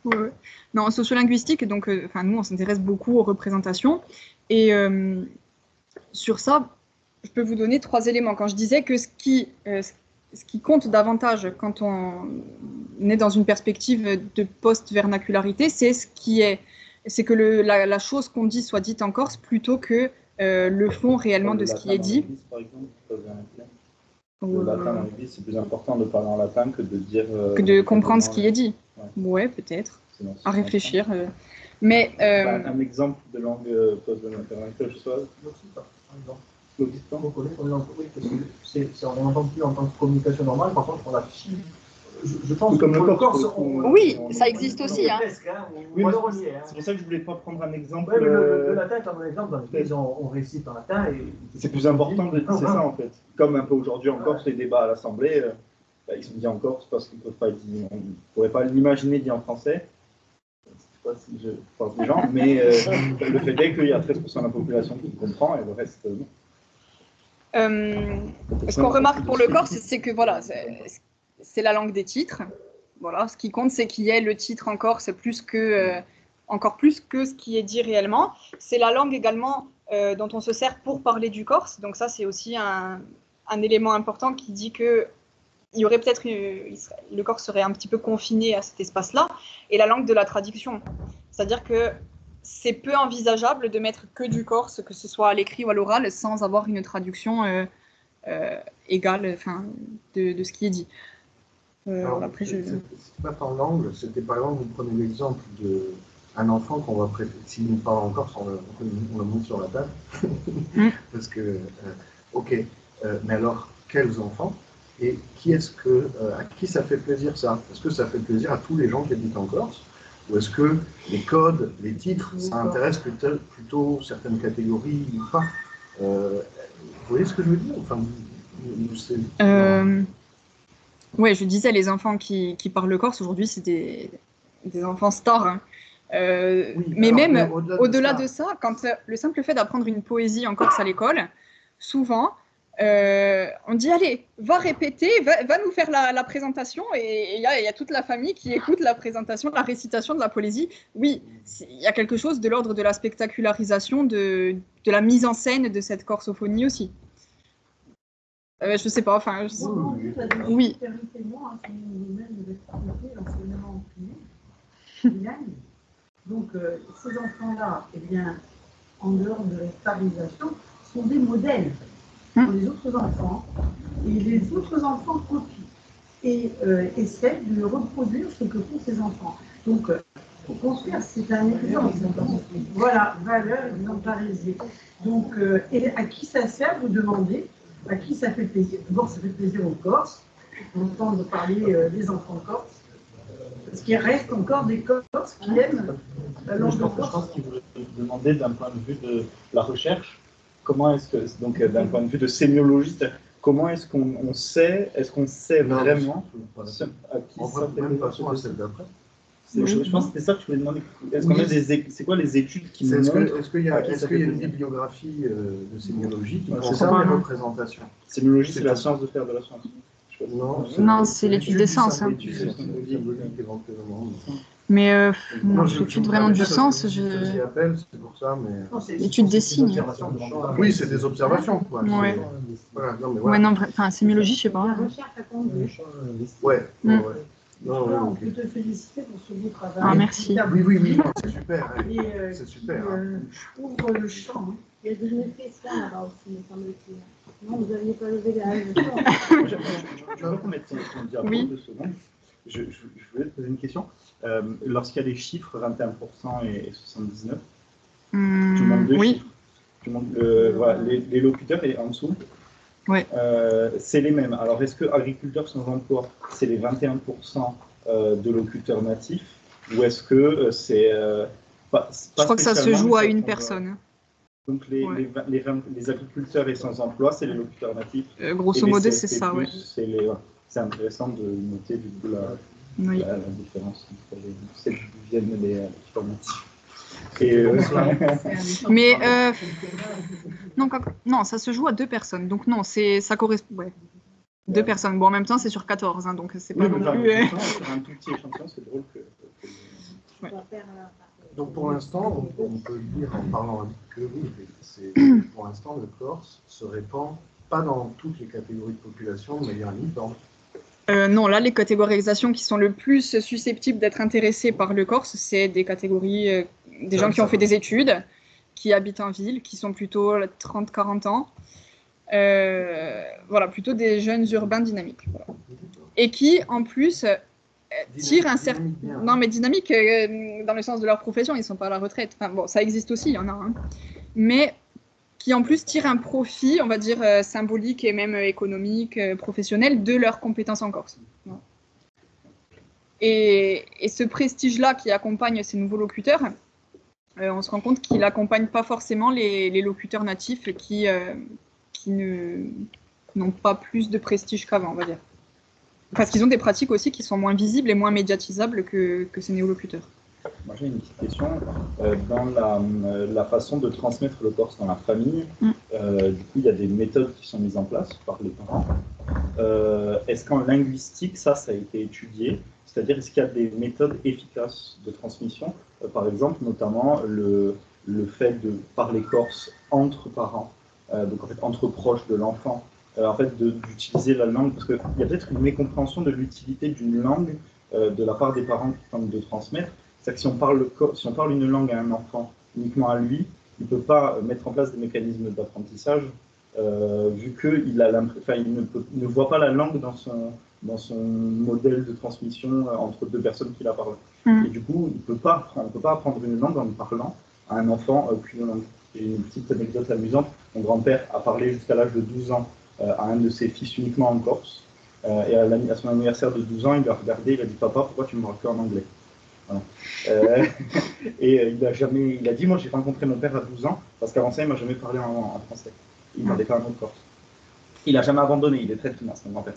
Ouais. Non, en sociolinguistique, donc, nous, on s'intéresse beaucoup aux représentations. Et sur ça, je peux vous donner 3 éléments. Quand je disais que ce qui compte davantage quand on est dans une perspective de post-vernacularité, c'est que la chose qu'on dit soit dite en Corse plutôt que le fond réellement de ce qui est dit. Par exemple, le latin dans l'église, c'est plus important de parler en latin que de dire... que de comprendre ce qui est dit. Ouais, peut-être. À réfléchir. Mais... un exemple de langue post-vernacularité, je sais pas. On n'entend plus en tant que communication normale, par contre, on a fini. Je pense comme le corse. Oui, ça existe aussi. Hein. Oui, c'est pour ça que je voulais pas prendre un exemple. Ouais, le latin est un exemple dans lequel on récite en latin. C'est plus important, c'est ça en fait. Comme un peu aujourd'hui en Corse, les débats à l'Assemblée, ils sont dit en Corse parce qu'ils peuvent pas être dit, on ne pourrait pas l'imaginer dit en français. Je ne sais pas si je parle des gens, mais le fait est qu'il y a 13% de la population qui comprend et le reste non. Ce qu'on remarque pour le Corse, c'est que voilà, c'est la langue des titres. Voilà, ce qui compte, c'est qu'il y ait le titre en Corse encore plus que ce qui est dit réellement. C'est la langue également dont on se sert pour parler du Corse. Donc ça, c'est aussi un élément important qui dit que il y aurait peut-être le Corse serait un petit peu confiné à cet espace-là. Et la langue de la traduction, c'est-à-dire que c'est peu envisageable de mettre que du Corse, que ce soit à l'écrit ou à l'oral, sans avoir une traduction égale de ce qui est dit. Alors, après, c'était pas par langue, c'était par exemple, vous prenez l'exemple d'un enfant qu'on va préférer, s'il nous parle en Corse, on le monte sur la table. Parce que, mais alors, quels enfants? Et à qui ça fait plaisir ça? Est-ce que ça fait plaisir à tous les gens qui habitent en Corse? Ou est-ce que les codes, les titres, ça intéresse plutôt certaines catégories ou pas? Vous voyez ce que je veux dire? Enfin, oui, je disais, les enfants qui parlent corse, aujourd'hui, c'est des enfants stars. Hein. Mais alors, même au-delà de ça, quand le simple fait d'apprendre une poésie en Corse à l'école, souvent, on dit, allez, va répéter, va nous faire la présentation, et il y a toute la famille qui écoute la présentation, la récitation de la poésie. Oui, il y a quelque chose de l'ordre de la spectacularisation, de la mise en scène de cette corsophonie aussi. Je sais pas, enfin... Oui. Permettez-moi, c'est une domaine de l'enseignement privé. Donc, ces enfants-là, eh bien, en dehors de la starisation, sont des modèles pour les autres enfants. Et les autres enfants copient et essaient de reproduire ce que font ces enfants. Donc, pour construire, c'est un exemple. Voilà, valeur exemplarisée. Donc, et à qui ça sert, vous demandez? À qui ça fait plaisir? D'abord, ça fait plaisir aux Corses, d'entendre parler des enfants corses, parce qu'il reste encore des Corses qui aiment la langue de Corse. Je pense qu'il voulait demander d'un point de vue de la recherche, comment est-ce que, donc d'un point de vue de sémiologiste, comment est-ce qu'on sait, vraiment à qui ça fait même façon à celle d'après. Je pense que c'était ça que je voulais demander. Est-ce qu'on a c'est quoi les études qui nous montrent? Est-ce qu'il y a une bibliographie de sémiologie qui concerne les représentations? Sémiologie, c'est la science de faire de la science. Non, c'est l'étude des sens. Hein. Mais l'étude vraiment du sens, l'étude des signes. Oui, c'est des observations. Quoi. Ouais. Voilà, non, mais ouais, non, enfin, sémiologie, je sais pas. Ouais. Non, on peut te féliciter pour ce beau travail. Ah, merci. Oui, c'est super. C'est super. Ouvre le champ. Il y a des question là-bas aussi, me semble-t-il. Non, vous n'aviez pas levé la main. Je vais remettre oui. 2 secondes. Je voulais te poser une question. Lorsqu'il y a des chiffres, 21% et 79, tu montres 2 chiffres. Tu montres voilà, les locuteurs et en dessous. Ouais. C'est les mêmes. Alors, est-ce que agriculteurs sans emploi, c'est les 21% de locuteurs natifs, ou est-ce que c'est pas je crois que ça se joue à une personne. Donc les agriculteurs et sans emploi, c'est les locuteurs natifs. Grosso modo, c'est ça, ouais. C'est intéressant de noter du coup la différence entre celles qui viennent les locuteurs natifs. Mais non, ça se joue à 2 personnes. Donc non, ça correspond. Ouais. 2 personnes. Bon, en même temps, c'est sur 14, hein, donc c'est pas non plus. Sur un tout petit échantillon, c'est drôle que. Ouais. Donc pour l'instant, on peut dire en parlant que pour l'instant, le Corse se répand pas dans toutes les catégories de population de manière évidente. Non, là, les catégorisations qui sont le plus susceptibles d'être intéressées par le Corse, c'est des catégories des gens qui ont fait des études, qui habitent en ville, qui sont plutôt 30-40 ans. Voilà, plutôt des jeunes urbains dynamiques. Voilà. Et qui, en plus, tirent un certain... Non, mais dynamiques dans le sens de leur profession, ils ne sont pas à la retraite. Enfin, bon, ça existe aussi, il y en a un. Mais qui, en plus, tirent un profit, on va dire, symbolique et même économique, professionnel, de leurs compétences en Corse. Voilà. Et ce prestige-là qui accompagne ces nouveaux locuteurs, on se rend compte qu'il n'accompagne pas forcément les locuteurs natifs qui n'ont pas plus de prestige qu'avant, on va dire. Parce qu'ils ont des pratiques aussi qui sont moins visibles et moins médiatisables que ces néolocuteurs. Moi j'ai une petite question. Dans la façon de transmettre le Corse dans la famille, du coup il y a des méthodes qui sont mises en place par les parents. Est-ce qu'en linguistique, ça a été étudié? C'est-à-dire, est-ce qu'il y a des méthodes efficaces de transmission? Par exemple, notamment le fait de parler corse entre parents, donc en fait entre proches de l'enfant, en fait d'utiliser la langue, parce qu'il y a peut-être une mécompréhension de l'utilité d'une langue de la part des parents qui tentent de transmettre. C'est-à-dire que si on parle une langue à un enfant uniquement à lui, il ne peut pas mettre en place des mécanismes d'apprentissage, vu qu'il ne voit pas la langue dans son modèle de transmission entre 2 personnes qui la parlent. Et du coup, on ne peut pas apprendre une langue en parlant à un enfant qu'une langue. J'ai une petite anecdote amusante. Mon grand-père a parlé jusqu'à l'âge de 12 ans à un de ses fils uniquement en Corse. Et à son anniversaire de 12 ans, il l'a regardé, il a dit « Papa, pourquoi tu me parles que en anglais ?» Voilà. Et il a dit « Moi, j'ai rencontré mon père à 12 ans, parce qu'avant ça, il ne m'a jamais parlé en français. Il ne parlait pas un mot de Corse. » Il n'a jamais abandonné, il est très tenace, mon grand-père.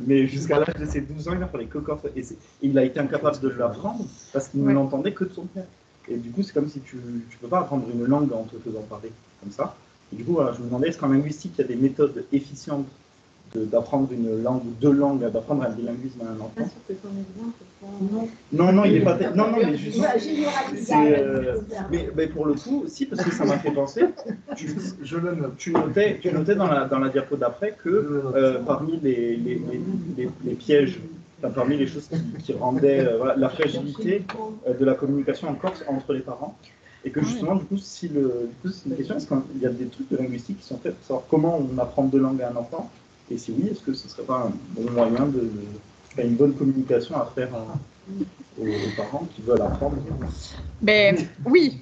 Mais jusqu'à l'âge de ses 12 ans, il n'a parlé que corse. Et il a été incapable de l'apprendre parce qu'il ne l'entendait que de son père. Et du coup, c'est comme si tu ne peux pas apprendre une langue en te faisant parler comme ça. Et du coup, voilà, je me demandais, est-ce qu'en linguistique, il y a des méthodes efficientes d'apprendre une langue ou 2 langues, d'apprendre un bilinguisme à un enfant? Non, il n'est pas... Non, mais justement... Mais pour le coup, si, parce que ça m'a fait penser, tu notais dans la diapo d'après que parmi les pièges, parmi les choses qui rendaient la fragilité de la communication en Corse entre les parents, et que justement, du coup, c'est une question, est-ce qu'il y a des trucs de linguistique qui sont faits pour savoir comment on apprend 2 langues à un enfant? Et si oui, est-ce que ce ne serait pas un bon moyen une bonne communication à faire aux parents qui veulent apprendre? Ben oui.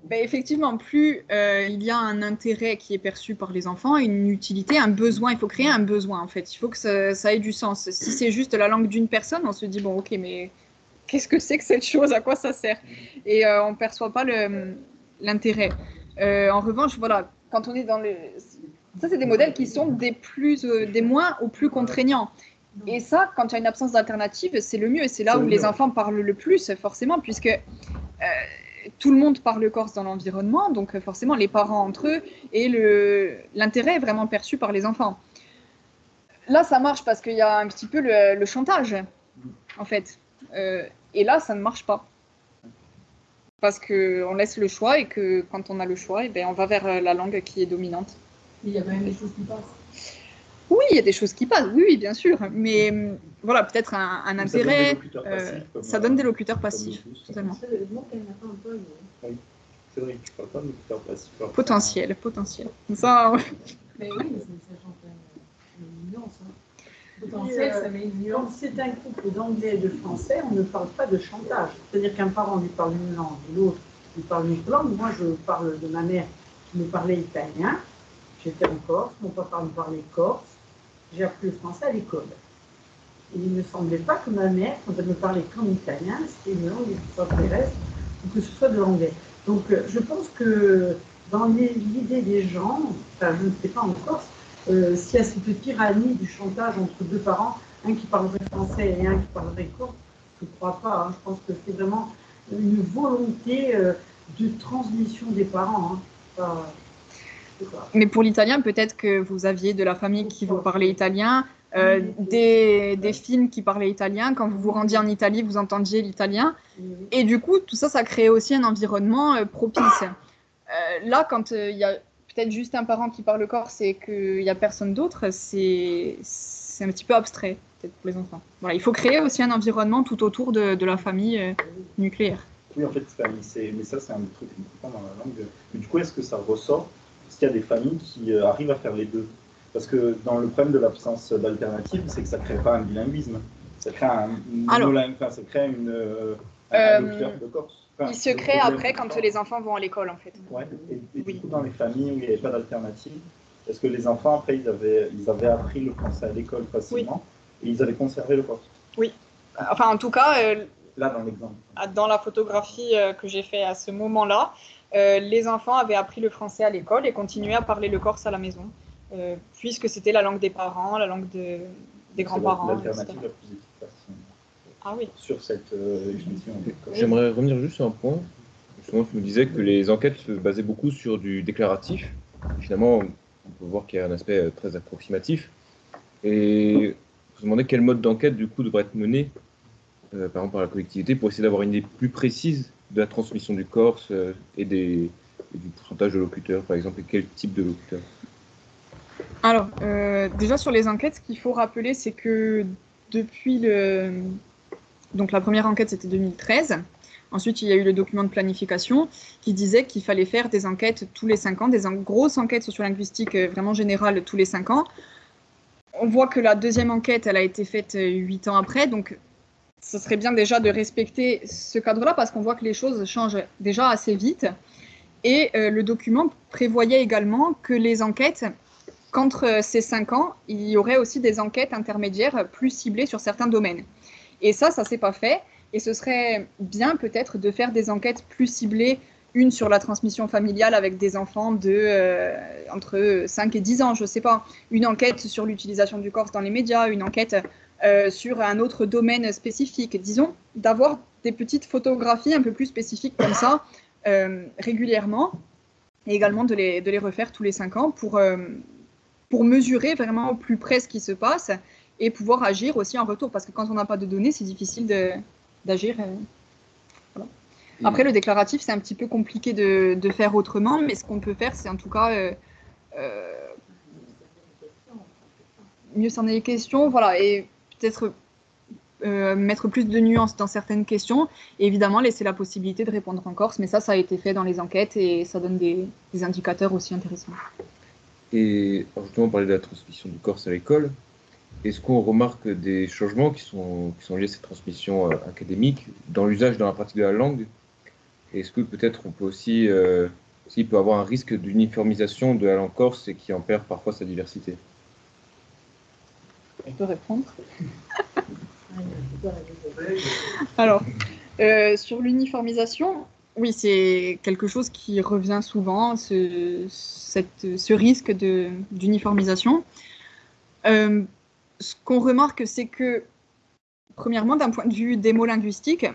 Ben, effectivement, plus il y a un intérêt qui est perçu par les enfants, une utilité, un besoin, il faut créer un besoin en fait. Il faut que ça ait du sens. Si c'est juste la langue d'une personne, on se dit bon ok, mais qu'est-ce que c'est que cette chose? À quoi ça sert? Et on ne perçoit pas l'intérêt. En revanche, voilà, quand on est dans le... Ça, c'est des modèles qui sont des moins aux plus contraignants. Et ça, quand il y a une absence d'alternative, c'est le mieux. Et c'est là où les enfants parlent le plus, forcément, puisque tout le monde parle corse dans l'environnement, donc forcément les parents entre eux, et l'intérêt est vraiment perçu par les enfants. Là, ça marche parce qu'il y a un petit peu le chantage, en fait. Et là, ça ne marche pas. Parce qu'on laisse le choix et que quand on a le choix, eh bien, on va vers la langue qui est dominante. Il y a quand même des choses qui passent. Oui, il y a des choses qui passent, oui, bien sûr. Mais voilà, peut-être un intérêt. Ça donne des locuteurs passifs, totalement. C'est le mot qu'elle n'a pas employé. Oui, c'est vrai, tu ne parles pas de locuteurs passifs. Potentiel. Ça, ouais. Mais oui, ça change une nuance. Potentiel, ça met une nuance. Quand c'est un couple d'anglais et de français, on ne parle pas de chantage. C'est-à-dire qu'un parent lui parle une langue et l'autre lui parle une autre langue. Moi, je parle de ma mère qui me parlait italien. J'étais en Corse, mon papa me parlait corse. J'ai appris le français à l'école. Et il ne me semblait pas que ma mère, quand elle me parlait qu'en italien, c'était une langue extraterrestre ou que ce soit de l'anglais. Donc, je pense que dans l'idée des gens, enfin, je ne sais pas en Corse, s'il y a cette tyrannie du chantage entre deux parents, un qui parlerait français et un qui parlerait corse, je ne crois pas. Hein. Je pense que c'est vraiment une volonté de transmission des parents. Hein. Mais pour l'italien, peut-être que vous aviez de la famille qui vous parlait italien, des films qui parlaient italien. Quand vous vous rendiez en Italie, vous entendiez l'italien. Et du coup, tout ça, ça créait aussi un environnement propice. Là, quand il y a peut-être juste un parent qui parle corse et qu'il n'y a personne d'autre, c'est un petit peu abstrait, peut-être pour les enfants. Voilà, il faut créer aussi un environnement tout autour de la famille nucléaire. Oui, en fait, mais ça, c'est un des trucs important dans la langue. Mais du coup, est-ce que ça ressort? Est-ce qu'il y a des familles qui arrivent à faire les deux? Parce que dans le problème de l'absence d'alternative, c'est que ça ne crée pas un bilinguisme. Ça crée un monolingue, ça crée un locuteur de corse. Il se crée après quand les enfants vont à l'école, en fait. Ouais. Et du coup, dans les familles où il n'y avait pas d'alternative, est-ce que les enfants, après, ils avaient appris le français à l'école facilement et ils avaient conservé le corse? Oui. Enfin, en tout cas, là, dans l'exemple. Dans la photographie que j'ai faite à ce moment-là, les enfants avaient appris le français à l'école et continuaient à parler le corse à la maison, puisque c'était la langue des parents, la langue des grands-parents. L'alternative la plus efficace. Ah oui. Sur cette émission. J'aimerais revenir juste sur un point. Justement, tu me disais que les enquêtes se basaient beaucoup sur du déclaratif. Finalement, on peut voir qu'il y a un aspect très approximatif. Et vous vous demandez quel mode d'enquête, du coup, devrait être mené, par exemple, par la collectivité, pour essayer d'avoir une idée plus précise de la transmission du corse et du pourcentage de locuteurs, par exemple, et quel type de locuteurs? Alors, déjà sur les enquêtes, ce qu'il faut rappeler, c'est que depuis donc la première enquête, c'était 2013. Ensuite, il y a eu le document de planification qui disait qu'il fallait faire des enquêtes tous les 5 ans, des grosses enquêtes sociolinguistiques vraiment générales tous les 5 ans. On voit que la deuxième enquête, elle a été faite 8 ans après, donc ce serait bien déjà de respecter ce cadre-là parce qu'on voit que les choses changent déjà assez vite. Et le document prévoyait également que les enquêtes, qu'entre ces 5 ans, il y aurait aussi des enquêtes intermédiaires plus ciblées sur certains domaines. Et ça ne s'est pas fait. Et ce serait bien peut-être de faire des enquêtes plus ciblées, une sur la transmission familiale avec des enfants entre 5 et 10 ans, je ne sais pas. Une enquête sur l'utilisation du corse dans les médias, une enquête sur un autre domaine spécifique. Disons, d'avoir des petites photographies un peu plus spécifiques comme ça, régulièrement, et également de les refaire tous les 5 ans pour mesurer vraiment au plus près ce qui se passe et pouvoir agir aussi en retour. Parce que quand on n'a pas de données, c'est difficile d'agir. Voilà. Après, le déclaratif, c'est un petit peu compliqué de faire autrement, mais ce qu'on peut faire, c'est en tout cas mieux s'en est question, voilà, et peut-être mettre plus de nuances dans certaines questions, et évidemment laisser la possibilité de répondre en corse, mais ça a été fait dans les enquêtes et ça donne des indicateurs aussi intéressants. Et justement, on parlait de la transmission du corse à l'école. Est-ce qu'on remarque des changements qui sont liés à cette transmission académique dans l'usage, dans la pratique de la langue? Est-ce que peut-être on peut aussi peut avoir un risque d'uniformisation de la langue corse et qui en perd parfois sa diversité? Je peux répondre. Alors, sur l'uniformisation, oui, c'est quelque chose qui revient souvent, ce risque d'uniformisation. Ce qu'on remarque, c'est que, premièrement, d'un point de vue démolinguistique,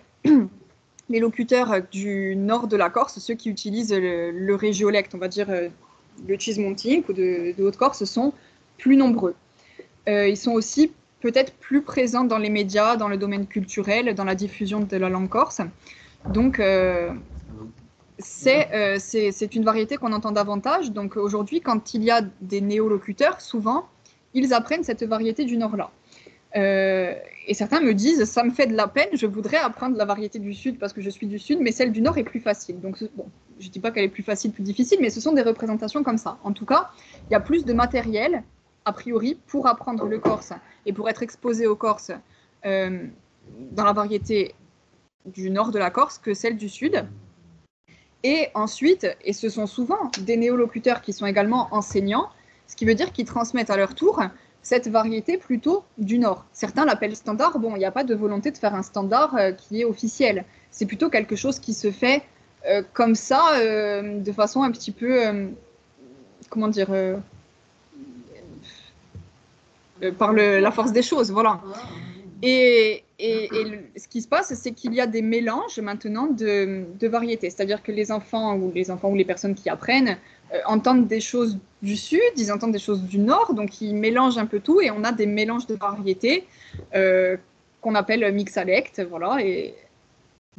les locuteurs du nord de la Corse, ceux qui utilisent le régiolecte, on va dire le Cismontique ou de Haute-Corse, sont plus nombreux. Ils sont aussi peut-être plus présents dans les médias, dans le domaine culturel, dans la diffusion de la langue corse. Donc, c'est une variété qu'on entend davantage. Donc, aujourd'hui, quand il y a des néolocuteurs, souvent, ils apprennent cette variété du Nord-là. Et certains me disent, ça me fait de la peine, je voudrais apprendre la variété du Sud parce que je suis du Sud, mais celle du Nord est plus facile. Donc, bon, je ne dis pas qu'elle est plus facile, plus difficile, mais ce sont des représentations comme ça. En tout cas, il y a plus de matériel, a priori, pour apprendre le corse et pour être exposé au corse dans la variété du Nord de la Corse que celle du Sud. Et ensuite, et ce sont souvent des néolocuteurs qui sont également enseignants, ce qui veut dire qu'ils transmettent à leur tour cette variété plutôt du Nord. Certains l'appellent standard. Bon, il n'y a pas de volonté de faire un standard qui est officiel. C'est plutôt quelque chose qui se fait comme ça, de façon un petit peu, comment dire, par la force des choses, voilà. Et ce qui se passe, c'est qu'il y a des mélanges maintenant de variétés. C'est-à-dire que les enfants ou les personnes qui apprennent entendent des choses du sud, ils entendent des choses du nord, donc ils mélangent un peu tout et on a des mélanges de variétés qu'on appelle mixalect, voilà. Et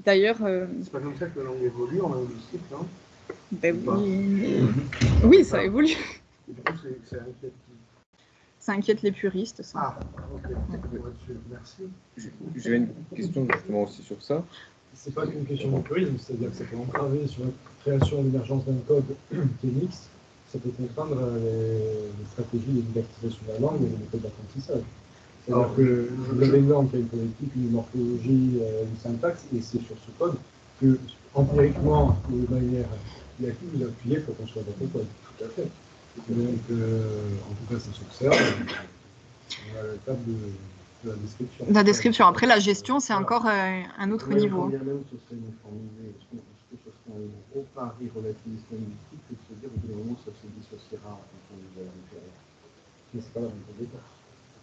d'ailleurs, C'est pas comme ça que la langue évolue en linguistique, non? Ben oui, ça évolue. Et du coup, c'est inquiétant. Ça inquiète les puristes, ça. Ah, ok. Merci. J'ai une question justement aussi sur ça. C'est pas qu'une question de purisme, c'est-à-dire que ça peut entraver sur la création et l'émergence d'un code qui est mixte, ça peut contraindre les stratégies de didactisation de la langue et les méthodes d'apprentissage. C'est-à-dire que vous avez une langue qui a une phonétique, une morphologie, une syntaxe, et c'est sur ce code que, empiriquement, de manière active, vous appuyez pour qu'on soit dans le code. Tout à fait. Donc, en tout cas, ça s'observe. On a l'étape de la description. La description. Après, la gestion, c'est encore un autre niveau. Bien même ce serait uniformisé, est-ce que ce serait un gros pari relativiste linguistique que de se dire au bout d'un moment ça se dissociera en fonction de l'intérieur. Mais c'est pas la même compétence.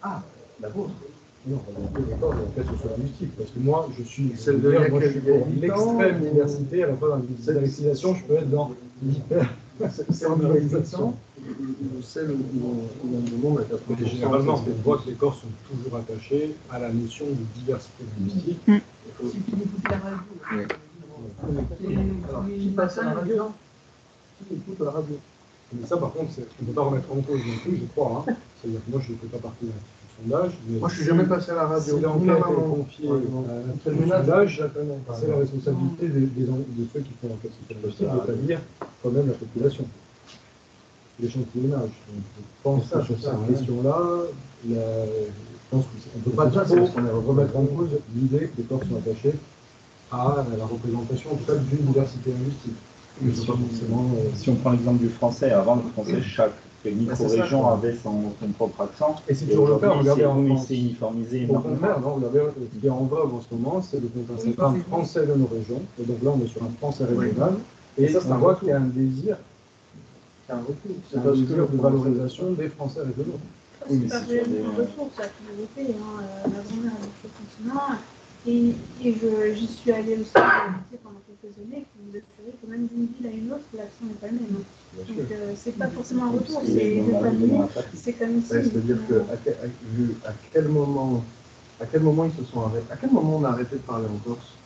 Ah, la vôtre. Non, on est d'accord, en fait, ce soit linguistique. Parce que moi, je suis Celle de moi, je suis pour l'extrême ou... diversité, à la fois dans l'idéalisation, je peux être dans l'hyper. C'est en idéalisation ou celle où le monde est à 30%. Généralement, on voit que les corps sont toujours attachés à la notion de diversité linguistique. Il suffit d'écouter la radio. Alors, qui passe à la radio? Qui écoute la radio? Mais ça, par contre, on ne peut pas remettre en cause non plus, je crois. Hein. C'est-à-dire que moi, je ne fais pas partie d'un sondage. Mais moi, je ne suis jamais passé à la radio. Si l'enquête est confiée à un sondage, c'est la responsabilité de ceux qui font l'enquête sociologique d'établir quand même la population. L'échantillonnage. Donc, je pense que sur cette question-là, je pense qu'on ne peut pas remettre en cause l'idée que les corps sont attachés à la représentation en tout cas d'une diversité linguistique. Si on prend l'exemple du français, avant le français, chaque micro-région avait son propre accent. Et c'est toujours le cas, regardez en France. C'est uniformisé. Au contraire, non, regardez, ce qui est en vogue en ce moment, c'est un certain français de nos régions. Et donc là, on est sur un français régional. Et ça, on voit qu'il y a un désir, de valorisation des français régionaux. C'est pas réellement un retour, ça a toujours été. La grand-mère a marché au continent. Et j'y suis allée aussi pendant quelques années pour vous assurer que même d'une ville à une autre, l'accent n'est pas le même. Donc c'est pas forcément un retour, c'est des familles, c'est comme ici. C'est-à-dire à quel moment ils se sont arrêtés? À quel moment on a arrêté de parler en Corse?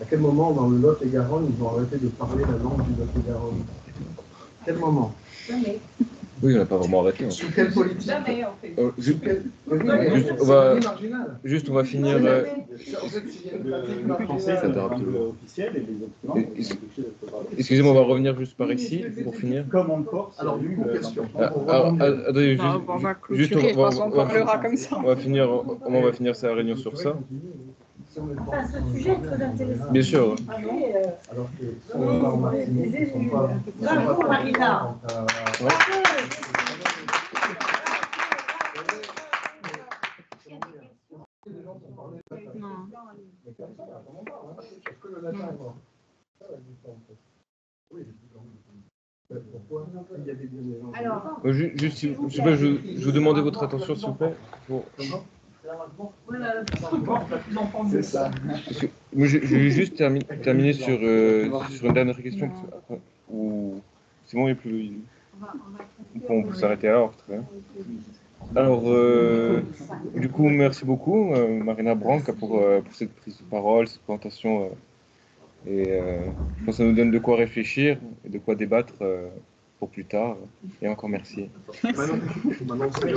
À quel moment dans le Lot-et-Garonne ils ont arrêté de parler la langue du Lot-et-Garonne? À quel moment? Jamais. Oui, on n'a pas vraiment arrêté. Sous quelle politique? Jamais, en fait. Juste, on va finir. Le français, c'est un peu officiel et les autres. Excusez-moi, on va revenir juste par ici pour finir. Comme en Corse. Alors, du coup, question. Attendez, On va clôturer, on parlera comme ça. On va finir sa réunion sur ça. Enfin, ce sujet est très intéressant. Bien sûr. Alors que Bravo, Marina. Alors, Juste, je vous demandais votre attention, s'il vous plaît. C'est ça. Moi, je vais juste terminer sur une dernière question. C'est bon, il n'y a plus. On peut s'arrêter alors, très bien. Alors, du coup, merci beaucoup, Marina Branc, pour cette prise de parole, cette présentation. Et je pense que ça nous donne de quoi réfléchir et de quoi débattre pour plus tard. Et encore merci. Maintenant, c'est